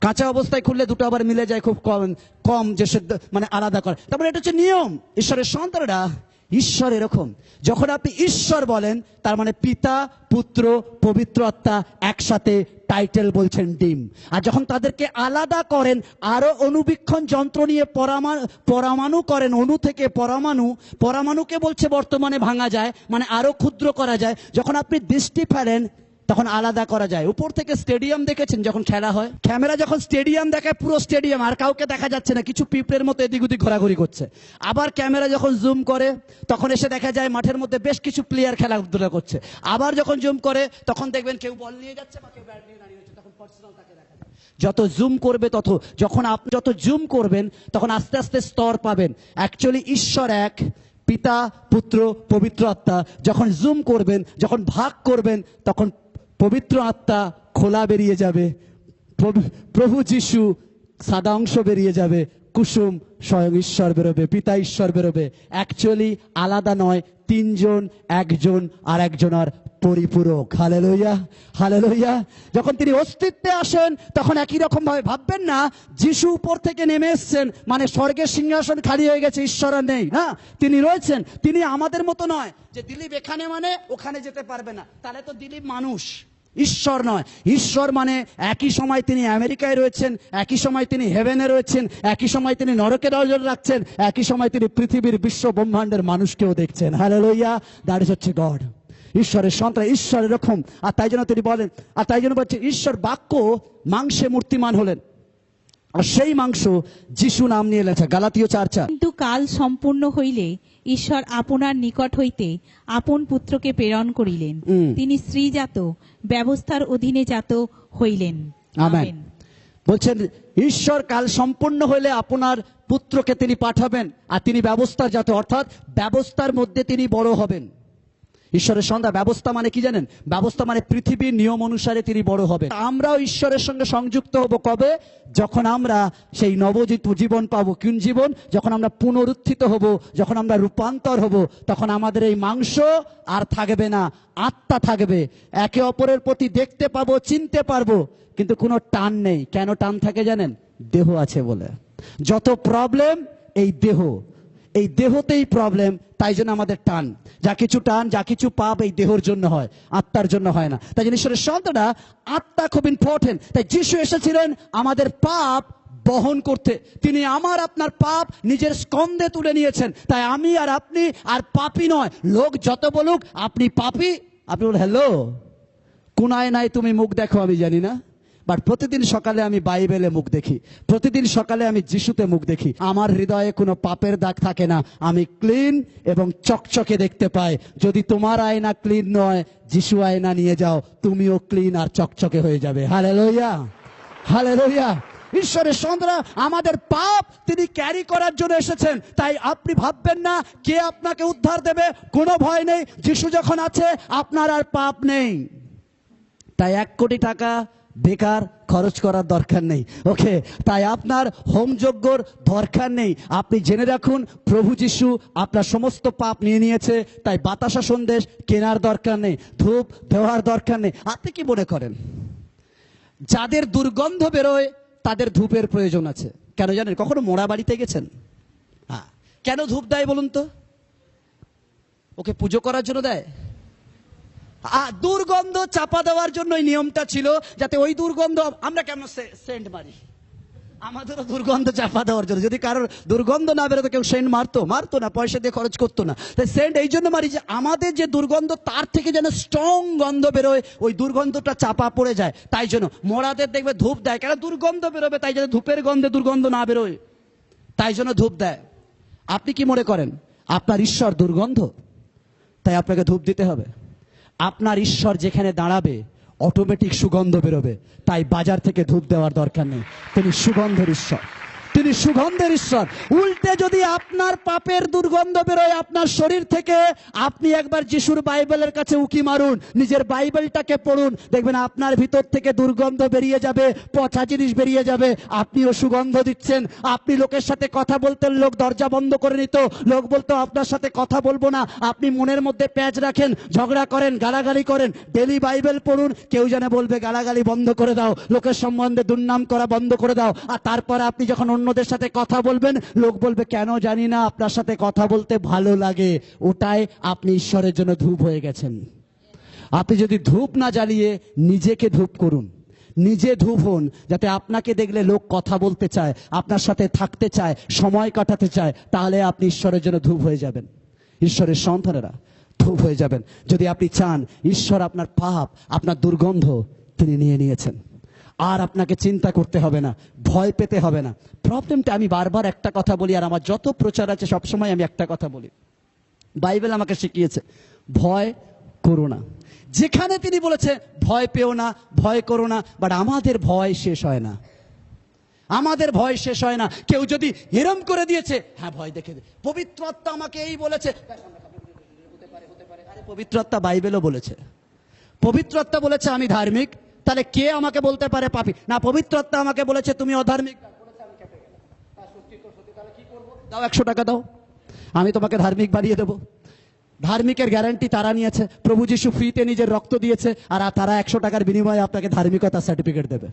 কাঁচা অবস্থায় খুললে দুটো আবার মিলে যায় খুব কম যে সেদ্ধ মানে আলাদা করে। তারপরে এটা হচ্ছে নিয়ম। ঈশ্বরের সন্তানরা, ঈশ্বর এরকম, যখন আপনি ঈশ্বর বলেন, তার মানে পিতা, পুত্র, পবিত্র আত্মা একসাথে টাইটেল বলছেন ডিম। আর যখন তাদেরকে আলাদা করেন, আরো অনুবীক্ষণ যন্ত্র নিয়ে পরমাণু করেন, অণু থেকে পরমাণুকে বলছে বর্তমানে ভাঙা যায়, মানে আরো ক্ষুদ্র করা যায়। যখন আপনি দৃষ্টি ফেলেন, তখন আলাদা করা যায়। উপর থেকে স্টেডিয়াম দেখেছেন যখন খেলা হয়, ক্যামেরা যখন স্টেডিয়াম দেখায়, পুরো স্টেডিয়াম, আর কাউকে দেখা যাচ্ছে না, কিছু পিঁপড়ের মতো এদিক ওদিক ঘোরাঘুরি করছে। আবার ক্যামেরা যখন জুম করে, তখন এসে দেখা যায় মাঠের মধ্যে বেশ কিছু প্লেয়ার খেলাধুলা করছে। আবার যখন জুম করে, তখন দেখবেন কেউ বল নিয়ে যাচ্ছে বা কেউ ব্যাট নিয়ে দাঁড়িয়ে হচ্ছে, তখন পার্সোনাল তাকে দেখা যায়। যত জুম করবে যখন আপনি যত জুম করবেন, তখন আস্তে আস্তে স্তর পাবেন। অ্যাকচুয়ালি ঈশ্বর এক, পিতা, পুত্র, পবিত্র আত্মা। যখন জুম করবেন, যখন ভাগ করবেন, তখন পবিত্র আত্মা খোলা বেরিয়ে যাবে। প্রভু যিশু সাদা অংশ বেরিয়ে যাবে, কুসুম স্বয়ং ঈশ্বর বেরোবে, পিতা ঈশ্বর বেরোবে। অ্যাকচুয়ালি আলাদা নয়, তিনজন একজন আর একজনের পরিপূরক। Hallelujah, hallelujah. যখন তিনি অস্তিত্বে আসেন তখন একই রকম ভাবে ভাববেন না যিশু উপর থেকে নেমে এসছেন মানে স্বর্গের সিংহাসন খালি হয়ে গেছে, ঈশ্বর আর নেই। না, তিনি রয়েছেন। তিনি আমাদের মতো নয় যে দিলীপ এখানে মানে ওখানে যেতে পারবে না, তাহলে তো দিলীপ মানুষ, ঈশ্বর নয়। ঈশ্বর মানে একই সময় তিনি আমেরিকায় রয়েছেন, একই সময় তিনি হেভেনে রয়েছেন, একই সময় তিনি নরকে নজর রাখছেন, একই সময় তিনি পৃথিবীর বিশ্ব ব্রহ্মাণ্ডের মানুষকেও দেখছেন। হালেলুয়া, দ্যাট ইজ হচ্ছে গড। ঈশ্বরের সন্তান, ঈশ্বর এরকম। আর তাই জন্য তিনি বলেন, আর তাই জন্য বলছে ঈশ্বর বাক্য মাংসে মূর্তিমান হলেন, আর সেই মাংস যিশু নাম নিয়ে লেখা, গালাতীয় 4:4। কিন্তু কাল সম্পূর্ণ হইলে ঈশ্বর আপনার নিকট হইতে আপন পুত্রকে প্রেরণ করিলেন। তিনি স্ত্রীজাত, ব্যবস্থার অধীনে জাত হইলেন। আমেন। বলছেন ঈশ্বর কাল সম্পূর্ণ হইলে আপনার পুত্রকে তিনি পাঠাবেন, আর তিনি ব্যবস্থার জাত, অর্থাৎ ব্যবস্থার মধ্যে তিনি বড় হবেন। ঈশ্বরের সন্তান, ব্যবস্থা মানে কি জানেন? ব্যবস্থা মানে পৃথিবীর নিয়ম অনুসারে তিনি বড় হবেন। আমরাও ঈশ্বরের সঙ্গে সংযুক্ত হব কবে? যখন আমরা সেই জীবন পাবো। কোন জীবন? যখন আমরা পুনরুত্থিত হব, যখন আমরা রূপান্তর হব, তখন আমাদের এই মাংস আর থাকবে না, আত্মা থাকবে। একে অপরের প্রতি দেখতে পাবো, চিনতে পারবো, কিন্তু কোনো টান নেই। কেন টান থাকে জানেন? দেহ আছে বলে। যত প্রবলেম এই দেহ, এই দেহতেই প্রবলেম, তাই জন্য আমাদের টান। যা কিছু টান, যা কিছু পাপ এই দেহর জন্য হয়, আত্মার জন্য হয় না। তাই জন্য ঈশ্বরের সন্তানরা, আত্মা খুব ইম্পর্টেন্ট। তাই যিশু এসেছিলেন আমাদের পাপ বহন করতে। তিনি আমার আপনার পাপ নিজের স্কন্ধে তুলে নিয়েছেন। তাই আমি আর আপনি আর পাপী নয়। লোক যত বলুক আপনি পাপী, আপনি বল হ্যালো, কোনায় নাই তুমি মুখ দেখো আমি জানি না, বাট প্রতিদিন সকালে আমি বাইবেলে মুখ দেখি, প্রতিদিন সকালে আমি যিশুতে মুখ দেখি। আমার হৃদয়ে কোনো পাপের দাগ থাকে না, আমি ক্লিন এবং চকচকে দেখতে পাই। যদি তোমার আয়না ক্লিন নয়, যিশু আয়না নিয়ে যাও, তুমিও ক্লিন আর চকচকে হয়ে যাবে। Hallelujah, hallelujah. ঈশ্বরের সন্তানরা, আমাদের পাপ তিনি ক্যারি করার জন্য এসেছেন। তাই আপনি ভাববেন না কে আপনাকে উদ্ধার দেবে, কোনো ভয় নেই। যিশু যখন আছে আপনার আর পাপ নেই। তাই 1 কোটি টাকা বেকার খরচ করার দরকার নেই। ওকে, তাই আপনার হোমযজ্ঞর দরকার নেই। আপনি জেনে রাখুন প্রভু যিশু আপনার সমস্ত পাপ নিয়ে নিয়েছে। তাই বাতাসা সন্দেশ কেনার দরকার নেই, ধূপ দেওয়ার দরকার নেই। আপনি কি মনে করেন যাদের দুর্গন্ধ বেরোয় তাদের ধূপের প্রয়োজন আছে? কেন জানেন? কখনো মোড়া বাড়িতে গেছেন? হ্যাঁ, কেন ধূপ দেয় বলুন তো? ওকে পুজো করার জন্য দেয়? দুর্গন্ধ চাপা দেওয়ার জন্য এই নিয়মটা ছিল, যাতে ওই দুর্গন্ধ, আমরা কেন সেন্ট মারি? আমাদেরও দুর্গন্ধ চাপা দেওয়ার জন্য। যদি কারোর দুর্গন্ধ না বেরোতো কেউ সেন্ট মারতো না, পয়সা দিয়ে খরচ করতো না। তাই সেন্ট এই জন্য মারি যে আমাদের যে দুর্গন্ধ তার থেকে যেন স্ট্রং গন্ধ বেরোয়, ওই দুর্গন্ধটা চাপা পড়ে যায়। তাই জন্য মোড়াদের দেখবে ধূপ দেয়, কেন? দুর্গন্ধ বেরোবে, তাই জন্য ধূপের গন্ধে দুর্গন্ধ না বেরোয়, তাই জন্য ধূপ দেয়। আপনি কি মনে করেন আপনার ঈশ্বর দুর্গন্ধ? তাই আপনাকে ধূপ দিতে হবে? আপনার ঈশ্বর যেখানে দাঁড়াবে অটোমেটিক সুগন্ধ বেরোবে। তাই বাজার থেকে ধূপ দেওয়ার দরকার নেই। তিনি সুগন্ধের ঈশ্বর, তিনি সুগন্ধের ঈশ্বর। উল্টে যদি আপনার পাপের দুর্গন্ধ বেরোয় আপনার শরীর থেকে, আপনি একবার যিশুর বাইবেলের কাছে উকি মারুন, নিজের বাইবেলটাকে পড়ুন, দেখবেন আপনার ভিতর থেকে দুর্গন্ধ বেরিয়ে যাবে, পচা জিনিস বেরিয়ে যাবে। আপনিও সুগন্ধ দিচ্ছেন। আপনি লোকের সাথে কথা বলতেন, লোক দরজা বন্ধ করে নিত, লোক বলতো আপনার সাথে কথা বলবো না। আপনি মনের মধ্যে প্যাঁচ রাখেন, ঝগড়া করেন, গালাগালি করেন। ডেলি বাইবেল পড়ুন, কেউ যেন বলবে গালাগালি বন্ধ করে দাও, লোকের সম্বন্ধে দুর্নাম করা বন্ধ করে দাও। আর তারপরে আপনি যখন অন্যদের সাথে কথা বলবেন, লোক বলবে কেন জানি না আপনার সাথে কথা বলতে ভালো লাগে। ওটাই আপনি ঈশ্বরের জন্য ধূপ হয়ে গেছেন। আপনি যদি ধূপ না জ্বালিয়ে নিজেকে ধূপ করুন, নিজে ধূপ হন, যাতে আপনাকে দেখলে লোক কথা বলতে চায়, আপনার সাথে থাকতে চায়, সময় কাটাতে চায়, তাহলে আপনি ঈশ্বরের জন্য ধূপ হয়ে যাবেন। ঈশ্বরের সন্তানেরা ধূপ হয়ে যাবেন। যদি আপনি চান ঈশ্বর আপনার পাপ, আপনার দুর্গন্ধ তিনি নিয়ে নিয়েছেন, আর আপনাকে চিন্তা করতে হবে না, ভয় পেতে হবে না। প্রবলেমটা, আমি বারবার একটা কথা বলি, আর আমার যত প্রচার আছে সবসময় আমি একটা কথা বলি, বাইবেল আমাকে শিখিয়েছে ভয় করো না। যেখানে তিনি বলেছে ভয় পেও না, ভয় করো না, বাট আমাদের ভয় শেষ হয় না, আমাদের ভয় শেষ হয় না। কেউ যদি এরম করে দিয়েছে, হ্যাঁ ভয় দেখে দে, পবিত্র আত্মা আমাকে এই বলেছে, আরে পবিত্র আত্মা বাইবেলও বলেছে, পবিত্র আত্মা বলেছে আমি ধার্মিক, তাহলে কে আমাকে বলতে পারে পাপী? না, পবিত্র আত্মা আমাকে বলেছে তুমি অধার্মিক, দাও 100 টাকা দাও, আমি তোমাকে ধার্মিক বানিয়ে দেবো। ধার্মিকের গ্যারান্টি তারা নিয়েছে, প্রভু যিশু ফ্রিতে নিজের রক্ত দিয়েছে, আর তারা 100 টাকার বিনিময়ে আপনাকে ধার্মিকতার সার্টিফিকেট দেবে।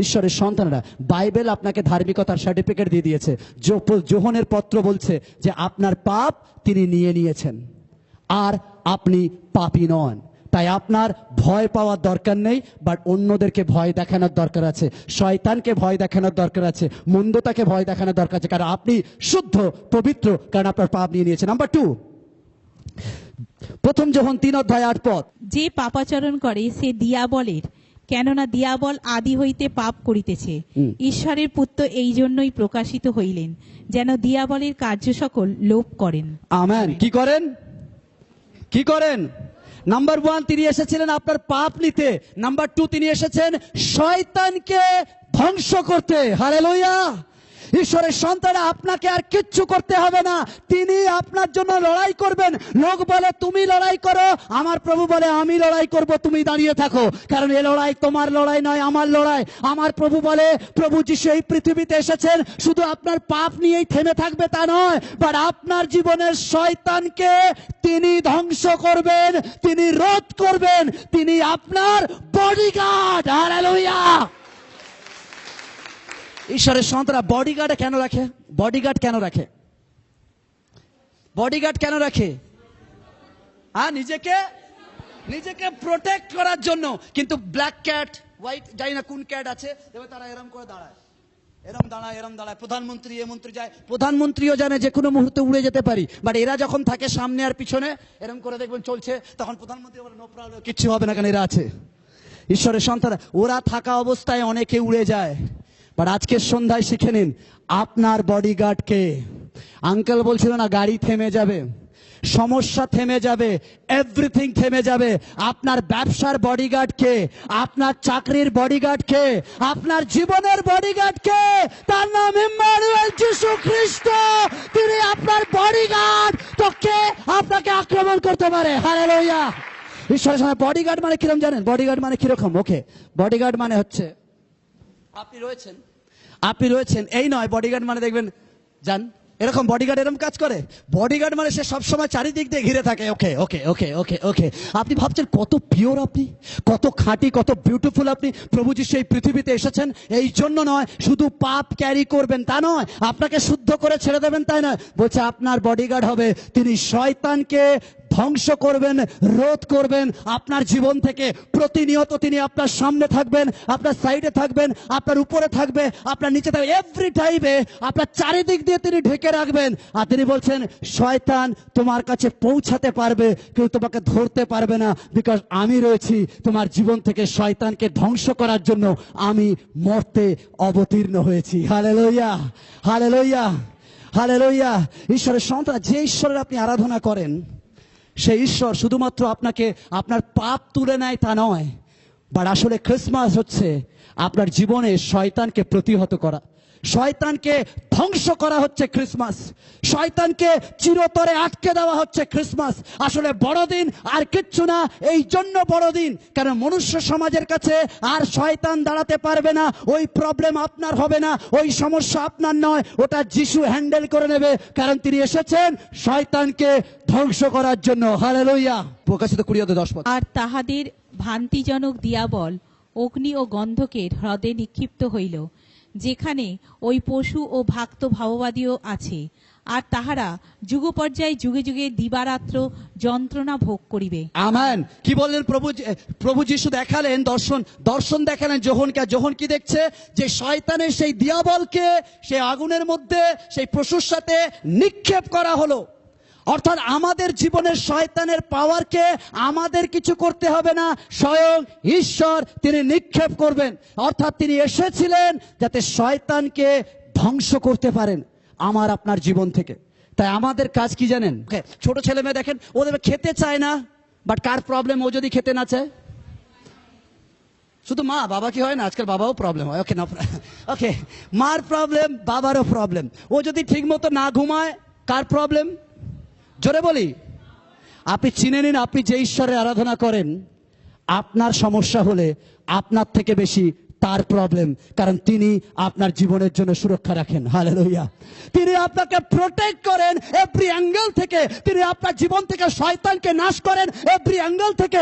ঈশ্বরের সন্তানরা, বাইবেল আপনাকে ধার্মিকতার সার্টিফিকেট দিয়ে দিয়েছে। যোহনের পত্র বলছে যে আপনার পাপ তিনি নিয়ে নিয়েছেন, আর আপনি পাপী নন। তাই আপনার ভয় পাওয়ার দরকার নেই, বাট অন্যদেরকে ভয় দেখানোর দরকার আছে, শয়তানকে ভয় দেখানোর দরকার আছে, মন্দতাকে ভয় দেখানোর দরকার আছে, কারণ আপনি শুদ্ধ পবিত্র, কারণ আপনার পাপ নিয়ে নিয়েছেন। নাম্বার 2, প্রথম যোহন 3:8 যে পাপাচরণ করে সে দিয়াবলের, কেননা দিয়াবল আদি হইতে পাপ করিতেছে। ঈশ্বরের পুত্র এই জন্যই প্রকাশিত হইলেন, যেন দিয়াবলের কার্য সকল লোপ করেন। আমেন। কি করেন? কি করেন? নাম্বার 1, তিনি এসেছিলেন আপনার পাপ নিতে। নাম্বার 2, তিনি এসেছেন শয়তানকে ধ্বংস করতে। হালেলুয়া। ঈশ্বরের সন্তানরা, আপনাকে আর কিচ্ছু করতে হবে না, তিনি আপনার জন্য লড়াই করবেন। লোক বলে তুমি লড়াই করো, আমার প্রভু বলে আমি লড়াই করব, তুমি দাঁড়িয়ে থাকো, কারণ এই লড়াই তোমার লড়াই নয়, আমার লড়াই। আমার প্রভু বলে, প্রভু যিশু এই পৃথিবীতে এসেছেন শুধু আপনার পাপ নিয়েই থেমে থাকবে তা নয়, বাট আপনার জীবনের শয়তানকে তিনি ধ্বংস করবেন, তিনি রোধ করবেন, তিনি আপনার বডিগার্ড। হালেলুয়া। ঈশ্বরের সন্তানরা, বডিগার্ড কেন রাখে? বডিগার্ড কেন রাখে? বডিগার্ড কেন রাখে? নিজেকে প্রোটেক্ট করার জন্য। কিন্তু ব্ল্যাক ক্যাট, হোয়াইট, জানি না কোন ক্যাট আছে, তবে তারা এরম করে দাঁড়ায়, এরম দাঁড়ায়। প্রধানমন্ত্রী এ মন্ত্রী যায়, প্রধানমন্ত্রীও জানে যে কোনো মুহূর্তে উড়ে যেতে পারি, বাট এরা যখন থাকে সামনে আর পিছনে এরম করে দেখবেন চলছে, তখন প্রধানমন্ত্রী বলে নো প্রবলেম, কিচ্ছু হবে না, কারণ এরা আছে। ঈশ্বরের সন্তানরা, ওরা থাকা অবস্থায় অনেকে উড়ে যায়, বাট আজকের সন্ধ্যায় শিখে নিন আপনার বডিগার্ড কে। আঙ্কেল বলছিল না গাড়ি থেমে যাবে, সমস্যা থেমে যাবে, এভরিথিং থেমে যাবে। আপনার ব্যবসার বডিগার্ড কে? আপনার চাকরির বডিগার্ড কে? আপনার জীবনের বডিগার্ড কে? তার নাম ইম্মানুয়েল, যিশু খ্রিস্ট। তিনি আপনার বডিগার্ড। তো কে আপনাকে আক্রমণ করতে পারে? হালেলুয়া। ঈশ্বরের সামনে বডিগার্ড মানে কিরকম জানেন? বডিগার্ড মানে কিরকম? ওকে, বডিগার্ড মানে হচ্ছে আপনি রয়েছেন এই নয়। বডিগার্ড মানে দেখবেন জান এরকম বডিগার্ড এরকম কাজ করে। বডিগার্ড মানে সে সবসময় চারিদিক দিয়ে ঘিরে থাকে। ওকে ওকে ওকে ওকে ওকে। আপনি ভাবছেন কত পিওর আপনি, কত খাঁটি, কত বিউটিফুল আপনি। প্রভু যিশু এই পৃথিবীতে এসেছেন এই জন্য নয় শুধু পাপ ক্যারি করবেন তা নয়, আপনাকে শুদ্ধ করে ছেড়ে দেবেন তাই নয়, বলছে আপনার বডিগার্ড হবে, তিনি শয়তানকে ধ্বংস করবেন, রোধ করবেন আপনার জীবন থেকে। প্রতিনিয়ত তিনি আপনার সামনে থাকবেন, আপনার সাইডে থাকবেন, আপনার উপরে থাকবে, আপনার নিচে থাকবে, এভরি টাইমে আপনার চারিদিক দিয়ে তিনি ঢেকে রাখবেন। আর তিনি বলছেন শয়তান তোমার কাছে পৌঁছাতে পারবে, কেউ তোমাকে ধরতে পারবে না, বিকজ আমি রয়েছি তোমার জীবন থেকে। শয়তানকে ধ্বংস করার জন্য আমি মর্তে অবতীর্ণ হয়েছি। Hallelujah, hallelujah, hallelujah. ঈশ্বরের সন্তান, যে ঈশ্বরের আপনি আরাধনা করেন সেই ঈশ্বর শুধুমাত্র আপনাকে আপনার পাপ তুলে নেয় তা নয়, বাট আসলে ক্রিসমাস হচ্ছে আপনার জীবনে শয়তানকে প্রতিহত করা, শয়তানকে ধ্বংস করা হচ্ছে ক্রিসমাস, শয়তানকে চিরতরে আটকে দেওয়া হচ্ছে ক্রিসমাস। আসলে বড়দিন আর কিচ্ছু না, এই জন্য বড়দিন কারণ মনুষ্য সমাজের কাছে আর শয়তান দাঁড়াতে পারবে না। ওই প্রবলেম আপনার হবে না, ওই সমস্যা আপনার নয়, ওটা যিশু হ্যান্ডেল করে নেবে, কারণ তিনি এসেছেন শয়তানকে ধ্বংস করার জন্য। হালেলুয়া। প্রকাশিত 20:10। আর তাহাদের ভ্রান্তিজনক দিয়াবল অগ্নি ও গন্ধকের হ্রদে নিক্ষিপ্ত হইল, যেখানে ওই পশু ও ভক্ত ভাববাদীও আছে, আর তাহারা যুগপর্যায়ে যুগে যুগে দিবারাত্র যন্ত্রণা ভোগ করিবে। আমেন। কি বললেন প্রভু যিশু? দেখালেন দর্শন দেখালেন যোহনকে। যোহন কি দেখছে? যে শয়তানের সেই দিয়াবলকে সেই আগুনের মধ্যে সেই পশুর সাথে নিক্ষেপ করা হলো। অর্থাৎ আমাদের জীবনের শয়তানের পাওয়ারকে আমাদের কিছু করতে হবে না, স্বয়ং ঈশ্বর তিনি নিক্ষেপ করবেন। অর্থাৎ তিনি এসেছিলেন যাতে শয়তানকে ধ্বংস করতে পারেন আমার আপনার জীবন থেকে। তাই আমাদের কাজ কি জানেন? ছোট ছেলে মেয়ে দেখেন, ওদের খেতে চায় না, বাট কার প্রবলেম? ও যদি খেতে না চায়, শুধু মা বাবা কি হয় না, আজকাল বাবাও প্রবলেম হয়। ওকে, ওকে, মার প্রবলেম, বাবারও প্রবলেম। ও যদি ঠিক মতো না ঘুমায়, কার প্রবলেম? জোরে বলি। আপনি চিনে নিন, আপনি যে ঈশ্বরের আরাধনা করেন, আপনার সমস্যা হলে আপনার থেকে বেশি তার প্রবলেম, কারণ তিনি আপনার জীবনের জন্য সুরক্ষা রাখেন। হালেলুয়া। তিনি আপনাকে প্রোটেক্ট করেন এভরি অ্যাঙ্গেল থেকে, তিনি আপনার জীবন থেকে শয়তানকে নাশ করেন এভরি অ্যাঙ্গেল থেকে।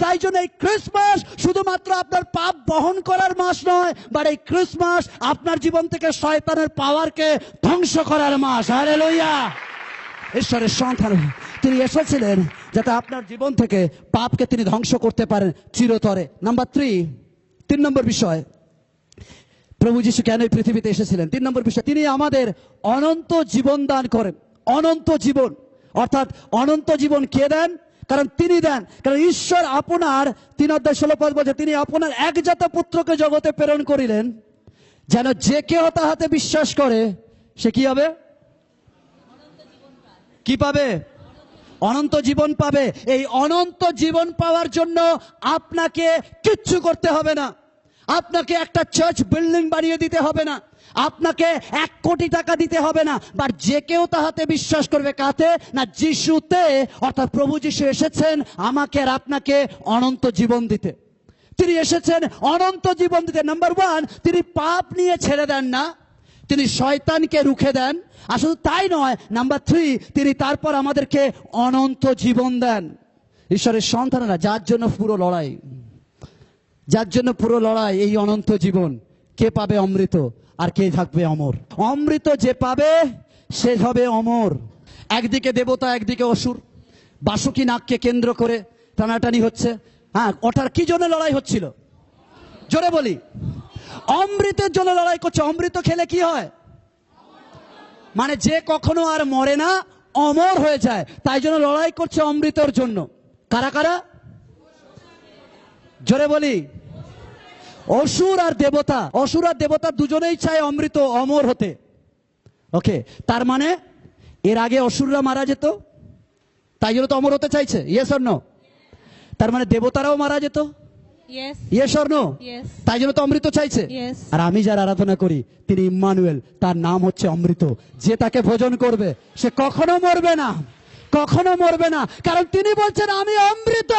তাই জন্য এই ক্রিসমাস শুধুমাত্র আপনার পাপ বহন করার মাস নয়, বাট এই ক্রিসমাস আপনার জীবন থেকে শয়তানের পাওয়ারকে ধ্বংস করার মাস। হালেলুয়া। ঈশ্বরের সন্তান, তিনি এসেছিলেন যাতে আপনার জীবন থেকে পাপকে তিনি ধ্বংস করতে পারেন চিরতরে। নাম্বার 3 নম্বর বিষয়, প্রভু যীশু কেন এই পৃথিবীতে এসেছিলেন? 3 নম্বর বিষয়, তিনি আমাদের অনন্ত জীবন দান করেন। অনন্ত জীবন, অর্থাৎ অনন্ত জীবন কে দেন? কারণ তিনি দেন। কারণ ঈশ্বর আপনার 3:16 বলছে, তিনি আপনার একজাত পুত্রকে জগতে প্রেরণ করিলেন, যেন যে কেউ তাহাতে বিশ্বাস করে সে কি হবে? কি পাবে? অনন্ত জীবন পাবে। এই অনন্ত জীবন পাওয়ার জন্য আপনাকে কিচ্ছু করতে হবে না। আপনাকে একটা চার্চ বিল্ডিং বানিয়ে দিতে হবে না, আপনাকে 1 কোটি টাকা দিতে হবে না। বাট যে কেউ তাহাতে বিশ্বাস করবে, কাতে? না, যিশুতে। অর্থাৎ প্রভু যিশু এসেছেন আমাকে আর আপনাকে অনন্ত জীবন দিতে। তিনি এসেছেন অনন্ত জীবন দিতে। নাম্বার 1, তিনি পাপ নিয়ে ছেড়ে দেন না, তিনি শয়তানকে রুখে দেন। আর শুধু তাই নয়, নাম্বার 3, তিনি তারপর আমাদেরকে অনন্ত জীবন দেন। ঈশ্বরের সন্তানেরা, যার জন্য পুরো লড়াই, যার জন্য পুরো লড়াই, এই অনন্ত জীবন। কে পাবে অমৃত আর কে থাকবে অমর? অমৃত যে পাবে সে হবে অমর। একদিকে দেবতা, একদিকে অসুর, বাসুকি নাগকে কেন্দ্র করে টানাটানি হচ্ছে। হ্যাঁ, ওটার কি জন্য লড়াই হচ্ছিল? জোরে বলি। অমৃতের জন্য লড়াই করছে। অমৃত খেলে কি হয়? মানে যে কখনো আর মরে না, অমর হয়ে যায়। তাই জন্য লড়াই করছে অমৃতর জন্য। কারা কারা? জোরে বলি। অসুর আর দেবতা। অসুর আর দেবতা দুজনেই চায় অমৃত, অমর হতে। ওকে, তার মানে এর আগে অসুররা মারা যেত, তাই জন্য তো অমর হতে চাইছে। Yes or no? তার মানে দেবতারাও মারা যেত। Yes or no? তাই জন্য তো অমৃত চাইছে। আর আমি যার আরাধনা করি তিনি ইম্মানুয়েল, তার নাম হচ্ছে অমৃত। যে তাকে ভোজন করবে সে কখনো মরবে না, কখনো মরবে না। কারণ তিনি বলছেন আমি অমৃত,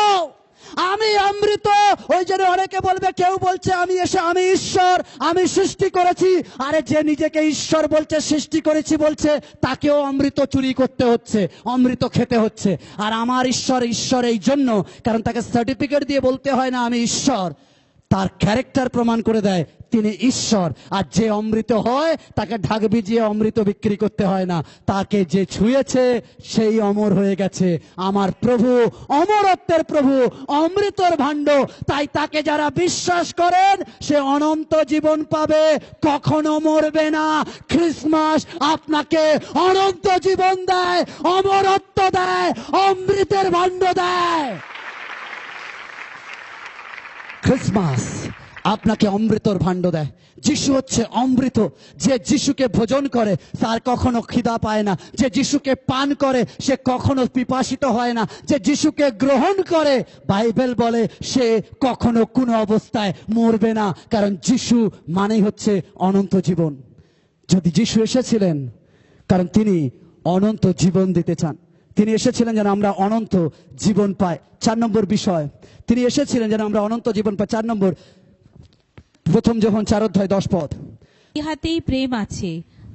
আমি অমৃত। ওই জন্য অনেকে বলবে, কেউ বলছে আমি ঈশ্বর, আমি সৃষ্টি করেছি। আরে যে নিজেকে ঈশ্বর বলছে, সৃষ্টি করেছি বলছে, তাকেও অমৃত চুরি করতে হচ্ছে, অমৃত খেতে হচ্ছে। আর আমার ঈশ্বর এই জন্য, কারণ তাকে সার্টিফিকেট দিয়ে বলতে হয় না আমি ঈশ্বর, তার ক্যারেক্টার প্রমাণ করে দেয় তিনি ঈশ্বর। আর যে অমৃত হয় তাকে ঢাক ভিজিয়ে অমৃত বিক্রি করতে হয় না, তাকে যে ছুঁয়েছে সেই অমর হয়ে গেছে। আমার প্রভু অমরত্বের প্রভু, অমৃতর ভাণ্ড। তাই তাকে যারা বিশ্বাস করেন সে অনন্ত জীবন পাবে, কখনো মরবে না। ক্রিসমাস আপনাকে অনন্ত জীবন দেয়, অমরত্ব দেয়, অমৃতের ভাণ্ড দেয়। ক্রিসমাস আপনাকে অমৃতর ভাণ্ড দেয়। যিশু হচ্ছে অমৃত। যে যিশুকে ভোজন করে তার কখনো খিদা পায় না, যে যিশুকে পান করে সে কখনো পিপাসিত হয় না, যে যিশুকে গ্রহণ করে বাইবেল বলে সে কখনো কোনো অবস্থায় মরবে না। কারণ যিশু মানেই হচ্ছে অনন্ত জীবন। যদি যিশু এসেছিলেন কারণ তিনি অনন্ত জীবন দিতে চান, তিনি এসেছিলেন যেন আমরা অনন্ত জীবন পাই। 4 নম্বর বিষয়, তিনি এসেছিলেন যেন আমরা অনন্ত জীবন পাই। 4 নম্বর, 1 যোহন 4:10। ইহাতেই প্রেম আছে,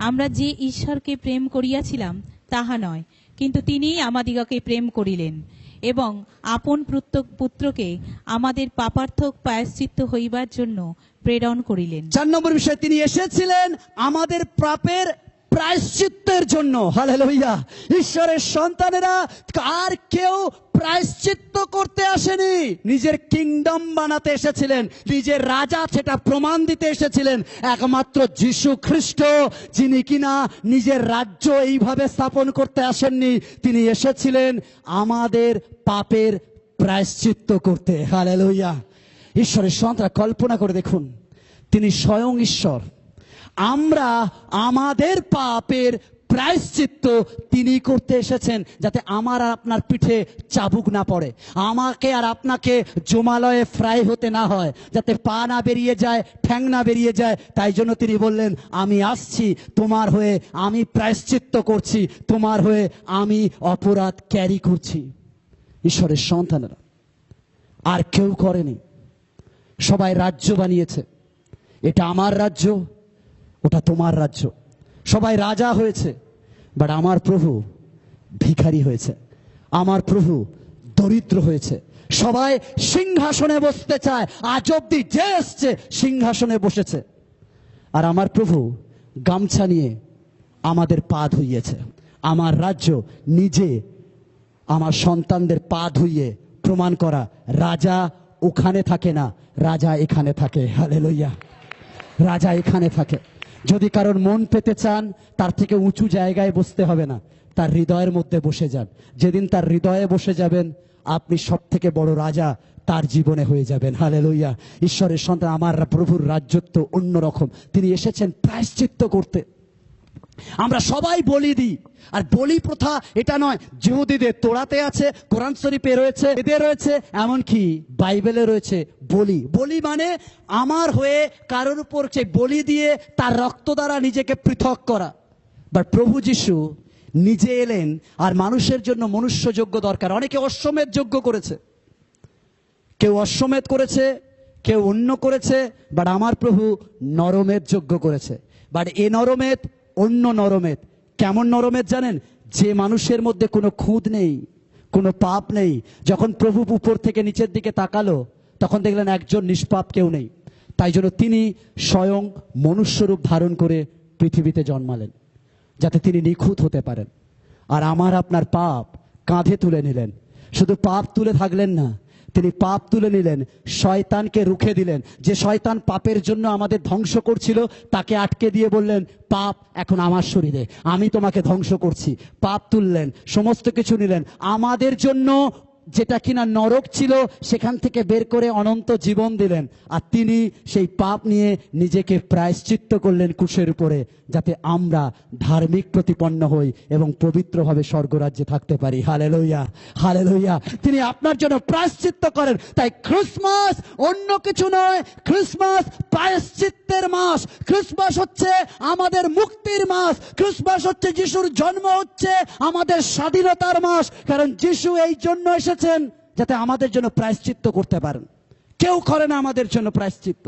আমরা যে ঈশ্বরকে প্রেম করিয়াছিলাম তাহা নয়, কিন্তু তিনিই আমাদিগকে প্রেম করিলেন এবং আপন পুত্রকে আমাদের পাপার্থক প্রায়শ্চিত্ত হইবার জন্য প্রেরণ করিলেন। 4 নম্বর বিষয়, তিনি এসেছিলেন আমাদের পাপের প্রায়শ্চিত্তের জন্য। হালেলুয়া। ঈশ্বরের সন্তানেরা, আর কেউ প্রায়শ্চিত্ত করতে আসেনি, নিজের কিংডম বানাতে এসেছিলেন, নিজের রাজা সেটা প্রমাণ দিতে এসেছিলেন। একমাত্র যিশু খ্রিস্ট, যিনি কিনা নিজের রাজ্য এইভাবে স্থাপন করতে আসেননি, তিনি এসেছিলেন আমাদের পাপের প্রায়শ্চিত্ত করতে। হালেলুয়া। ঈশ্বরের সন্তান, কল্পনা করে দেখুন, তিনি স্বয়ং ঈশ্বর, আমরা আমাদের পাপের প্রায়শ্চিত্ত তিনি করতে এসেছেন, যাতে আমার আর আপনার পিঠে চাবুক না পড়ে, আমাকে আর আপনাকে জমালয়ে ফ্রাই হতে না হয়, যাতে পা না বেরিয়ে যায়, ঠ্যাং না বেরিয়ে যায়। তাই জন্য তিনি বললেন আমি আসছি তোমার হয়ে, আমি প্রায়শ্চিত্ত করছি, তোমার হয়ে আমি অপরাধ ক্যারি করছি। ঈশ্বরের সন্তানেরা, আর কেউ করেনি। সবাই রাজ্য বানিয়েছে, এটা আমার রাজ্য, ওটা তোমার রাজ্য। সবাই রাজা হয়েছে, বাট আমার প্রভু ভিখারি হয়েছে, আমার প্রভু দরিদ্র হয়েছে। সবাই সিংহাসনে বসতে চায়, আজ অব্দি যে এসছে সিংহাসনে বসেছে, আর আমার প্রভু গামছা নিয়ে আমাদের পা ধুইয়েছে। আমার রাজ্য নিজে আমার সন্তানদের পা ধুইয়ে প্রমাণ করা, রাজা ওখানে থাকে না, রাজা এখানে থাকে। হালেলুয়া, রাজা এখানে থাকে। যদি কারোর মন পেতে চান, তার থেকে উঁচু জায়গায় বসতে হবে না, তার হৃদয়ের মধ্যে বসে যান। যেদিন তার হৃদয়ে বসে যাবেন, আপনি সব থেকে বড় রাজা তার জীবনে হয়ে যাবেন। হালেলুয়া, ঈশ্বরের সন্তান, আমার প্রভুর রাজ্যত্ব অন্যরকম। তিনি এসেছেন প্রায়শ্চিত্ত করতে। আমরা সবাই বলি দিই, আর বলি প্রথা এটা নয় জিহুদীদের, তোরাতে আছে, কোরআন শরীফে রয়েছে, এদের রয়েছে, এমনকি বাইবেলে রয়েছে বলি। বলি মানে আমার হয়ে কারোর উপর সেই বলি দিয়ে তার রক্ত দ্বারা নিজেকে পৃথক করা। বাট প্রভু যিশু নিজে এলেন, আর মানুষের জন্য মনুষ্য যোগ্য দরকার। অনেকে অশ্বমেধ যজ্ঞ করেছে, কেউ অশ্বমেধ করেছে, কেউ অন্য করেছে, বাট আমার প্রভু নরমেধ যজ্ঞ করেছে। বাট এ নরমেধ অন্য নরমেধ। কেমন নরমেধ জানেন? যে মানুষের মধ্যে কোনো খুঁত নেই, কোনো পাপ নেই। যখন প্রভু উপর থেকে নিচের দিকে তাকালো, তখন দেখলেন একজন নিষ্পাপ কেউ নেই। তাই জন্য তিনি স্বয়ং মনুষ্যরূপ ধারণ করে পৃথিবীতে জন্মালেন, যাতে তিনি নিখুঁত হতে পারেন। আর আমার আপনার পাপ কাঁধে তুলে নিলেন। শুধু পাপ তুলে থাকলেন না, তিনি পাপ তুলে নিলেন, শয়তানকে রুখে দিলেন। যে শয়তান পাপের জন্য আমাদের ধ্বংস করছিল, তাকে আটকে দিয়ে বললেন, পাপ এখন আমার শরীরে, আমি তোমাকে ধ্বংস করছি। পাপ তুললেন, সমস্ত কিছু নিলেন আমাদের জন্য। যেটা কিনা নরক ছিল, সেখান থেকে বের করে অনন্ত জীবন দিলেন। আর তিনি সেই পাপ নিয়ে নিজেকে প্রায়শ্চিত্ত করলেন ক্রুশের উপরে, যাতে আমরা ধার্মিক প্রতিপন্ন হই এবং পবিত্রভাবে স্বর্গরাজ্যে থাকতে পারি। Hallelujah, hallelujah. তিনি আপনার জন্য প্রায়শ্চিত্ত করেন। তাই ক্রিসমাস অন্য কিছু নয়, ক্রিসমাস প্রায়শ্চিত্তের মাস। ক্রিসমাস হচ্ছে আমাদের মুক্তির মাস। ক্রিসমাস হচ্ছে যিশুর জন্ম, হচ্ছে আমাদের স্বাধীনতার মাস। কারণ যিশু এই জন্য এসেছেন যাতে আমাদের জন্য প্রায়শ্চিত্ত করতে পারেন। কেউ করে না আমাদের জন্য প্রায়শ্চিত্ত,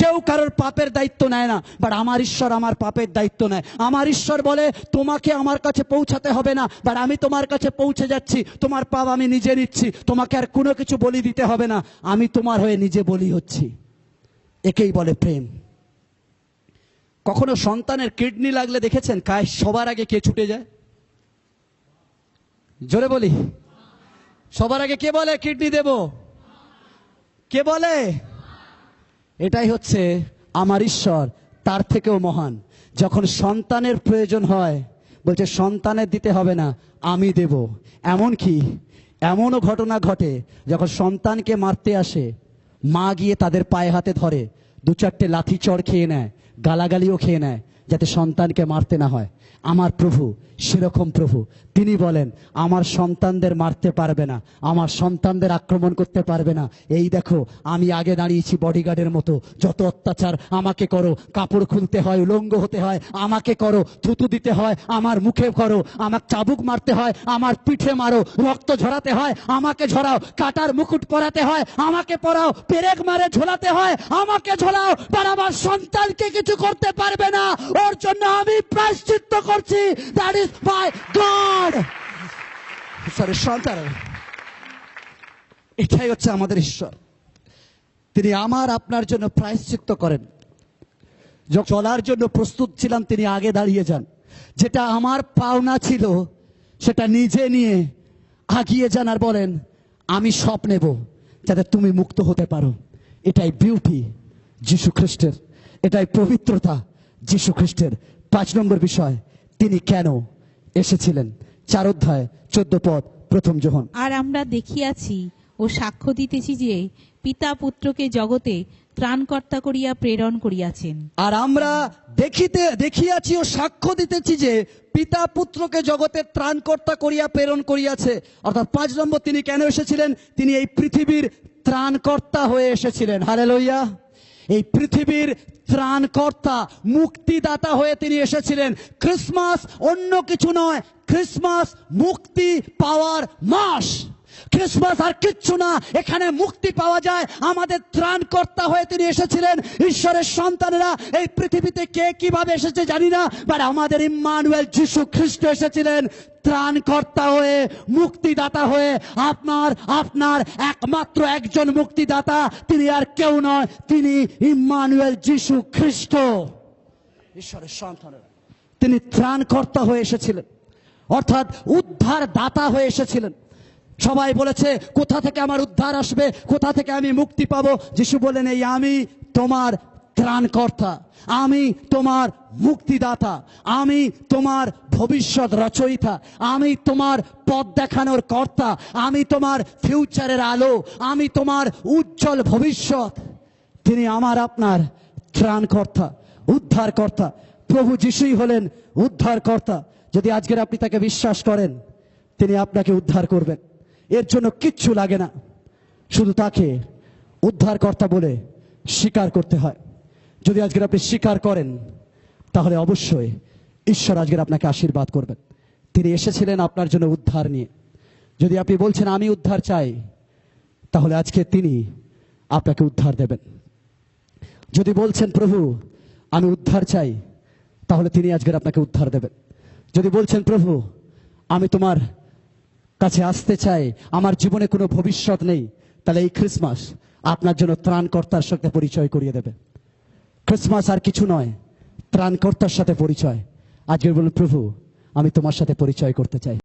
কেউ কারোর পাপের দায়িত্ব নেয় না। বাট আমার ঈশ্বর আমার পাপের দায়িত্ব নেয়। আমার ঈশ্বর বলে, তোমাকে আমার কাছে পৌঁছাতে হবে না, বাট আমি তোমার কাছে পৌঁছে যাচ্ছি। তোমার পাপ আমি নিজে নিচ্ছি, তোমাকে আর কোনো কিছু বলি দিতে হবে না, আমি তোমার হয়ে নিজে বলি হচ্ছি। একেই বলে প্রেম। কখনো সন্তানের কিডনি লাগলে দেখেছেন সবার আগে কে ছুটে যায়? জোরে বলি, সবার আগে কে বলে কিডনি দেব? কে বলে? এটাই হচ্ছে আমার ঈশ্বর, তার থেকেও মহান। যখন সন্তানের প্রয়োজন হয়, বলছে সন্তানের দিতে হবে না, আমি দেব। এমনকি এমনও ঘটনা ঘটে, যখন সন্তানকে মারতে আসে, মা গিয়ে তাদের পায়ে হাতে ধরে, দু চারটে লাথি চড় খেয়ে নেয়, গালাগালিও খেয়ে নেয়, যাতে সন্তানকে মারতে না হয়। আমার প্রভু সেরকম প্রভু। তিনি বলেন, আমার সন্তানদের মারতে পারবে না, আমার সন্তানদের আক্রমণ করতে পারবে না। এই দেখো, আমি আগে দাঁড়িয়েছি বডিগার্ডের মতো। যত অত্যাচার আমাকে করো, কাপড় খুলতে হয়, উলঙ্গ হতে হয় আমাকে করো, থুতু দিতে হয় আমার মুখে করো, আমার চাবুক মারতে হয় আমার পিঠে মারো, রক্ত ঝরাতে হয় আমাকে ঝরাও, কাটার মুকুট পরাতে হয় আমাকে পরাও, পেরেক মারে ঝোলাতে হয় আমাকে ঝোলাও। আর আমার সন্তানকে কিছু করতে পারবে না, ওর জন্য আমি প্রায়শ্চিত্ত করছি। That is my god. ঈশ্বরের সন্তান, এটাই হচ্ছে আমাদের ঈশ্বর। তিনি আমার আপনার জন্য প্রায়শ্চিত্ত করেন। চলার জন্য প্রস্তুত ছিলাম, তিনি আগে দাঁড়িয়ে যান। যেটা আমার পাওনা ছিল, সেটা নিজে নিয়ে আগিয়ে যান আর বলেন, আমি সব নেব যাতে তুমি মুক্ত হতে পারো। এটাই বিউটি যিশু খ্রিস্টের, এটাই পবিত্রতা যিশু খ্রিস্টের। 5 নম্বর বিষয়, তিনি কেন এসেছিলেন। 4 অধ্যায় 14 পদ, 1 যোহন। আর আমরা দেখিয়াছি ও সাক্ষ্য দিতেছি যে পিতা পুত্রকে জগতে ত্রাণকর্তা করিয়া প্রেরণ করিয়াছেন। আর আমরা দেখিয়াছি ও সাক্ষ্য দিতেছি যে পিতা পুত্রকে জগতে ত্রাণকর্তা করিয়া প্রেরণ করিয়াছে। অর্থাৎ 5 নম্বর, তিনি কেন এসেছিলেন? তিনি এই পৃথিবীর ত্রাণকর্তা হয়ে এসেছিলেন। হালেলুয়া। এই পৃথিবীর ত্রাণকর্তা, মুক্তিদাতা হয়ে তিনি এসেছিলেন। ক্রিসমাস অন্য কিছু নয়, ক্রিসমাস মুক্তি পাওয়ার মাস। ক্রিসমাস আর কিচ্ছু না, এখানে মুক্তি পাওয়া যায়। আমাদের ত্রাণকর্তা হয়ে তিনি এসেছিলেন। ঈশ্বরের সন্তানেরা এই পৃথিবীতে কে কিভাবে এসেছে জানি না, বাট আমাদের ইম্মানুয়েল যিশু খ্রিস্ট এসেছিলেন ত্রাণকর্তা হয়ে, মুক্তিদাতা হয়ে। আপনার একমাত্র একজন মুক্তিদাতা, তিনি আর কেউ নয়, তিনি ইম্মানুয়েল যিশু খ্রিস্ট। ঈশ্বরের সন্তানেরা, তিনি ত্রাণকর্তা হয়ে এসেছিলেন, অর্থাৎ উদ্ধার দাতা হয়ে এসেছিলেন। সবাই বলেছে কোথা থেকে আমার উদ্ধার আসবে, কোথা থেকে আমি মুক্তি পাবো? যিশু বলেন, এই আমি তোমার ত্রাণকর্তা, আমি তোমার মুক্তিদাতা, আমি তোমার ভবিষ্যৎ রচয়িতা, আমি তোমার পথ দেখানোর কর্তা, আমি তোমার ফিউচারের আলো, আমি তোমার উজ্জ্বল ভবিষ্যৎ। তিনি আমার আপনার ত্রাণকর্তা, উদ্ধারকর্তা। প্রভু যিশুই হলেন উদ্ধারকর্তা। যদি আজকের আপনি তাকে বিশ্বাস করেন, তিনি আপনাকে উদ্ধার করবেন। এর জন্য কিচ্ছু লাগে না, শুধু তাকে উদ্ধারকর্তা বলে স্বীকার করতে হয়। যদি আজকের আপনি স্বীকার করেন, তাহলে অবশ্যই ঈশ্বর আজকের আপনাকে আশীর্বাদ করবেন। তিনি এসেছিলেন আপনার জন্য উদ্ধার নিয়ে। যদি আপনি বলছেন আমি উদ্ধার চাই, তাহলে আজকে তিনি আপনাকে উদ্ধার দেবেন। যদি বলছেন প্রভু আমি উদ্ধার চাই, তাহলে তিনি আজকের আপনাকে উদ্ধার দেবেন। যদি বলছেন প্রভু আমি তোমার কাছে আসতে চাই, আমার জীবনে কোনো ভবিষ্যৎ নেই, তাহলে এই ক্রিসমাস আপনার জন্য ত্রাণকর্তার সাথে পরিচয় করিয়ে দেবে। ক্রিসমাস আর কিছু নয়, ত্রাণকর্তার সাথে পরিচয়। আজকে বলুন প্রভু আমি তোমার সাথে পরিচয় করতে চাই।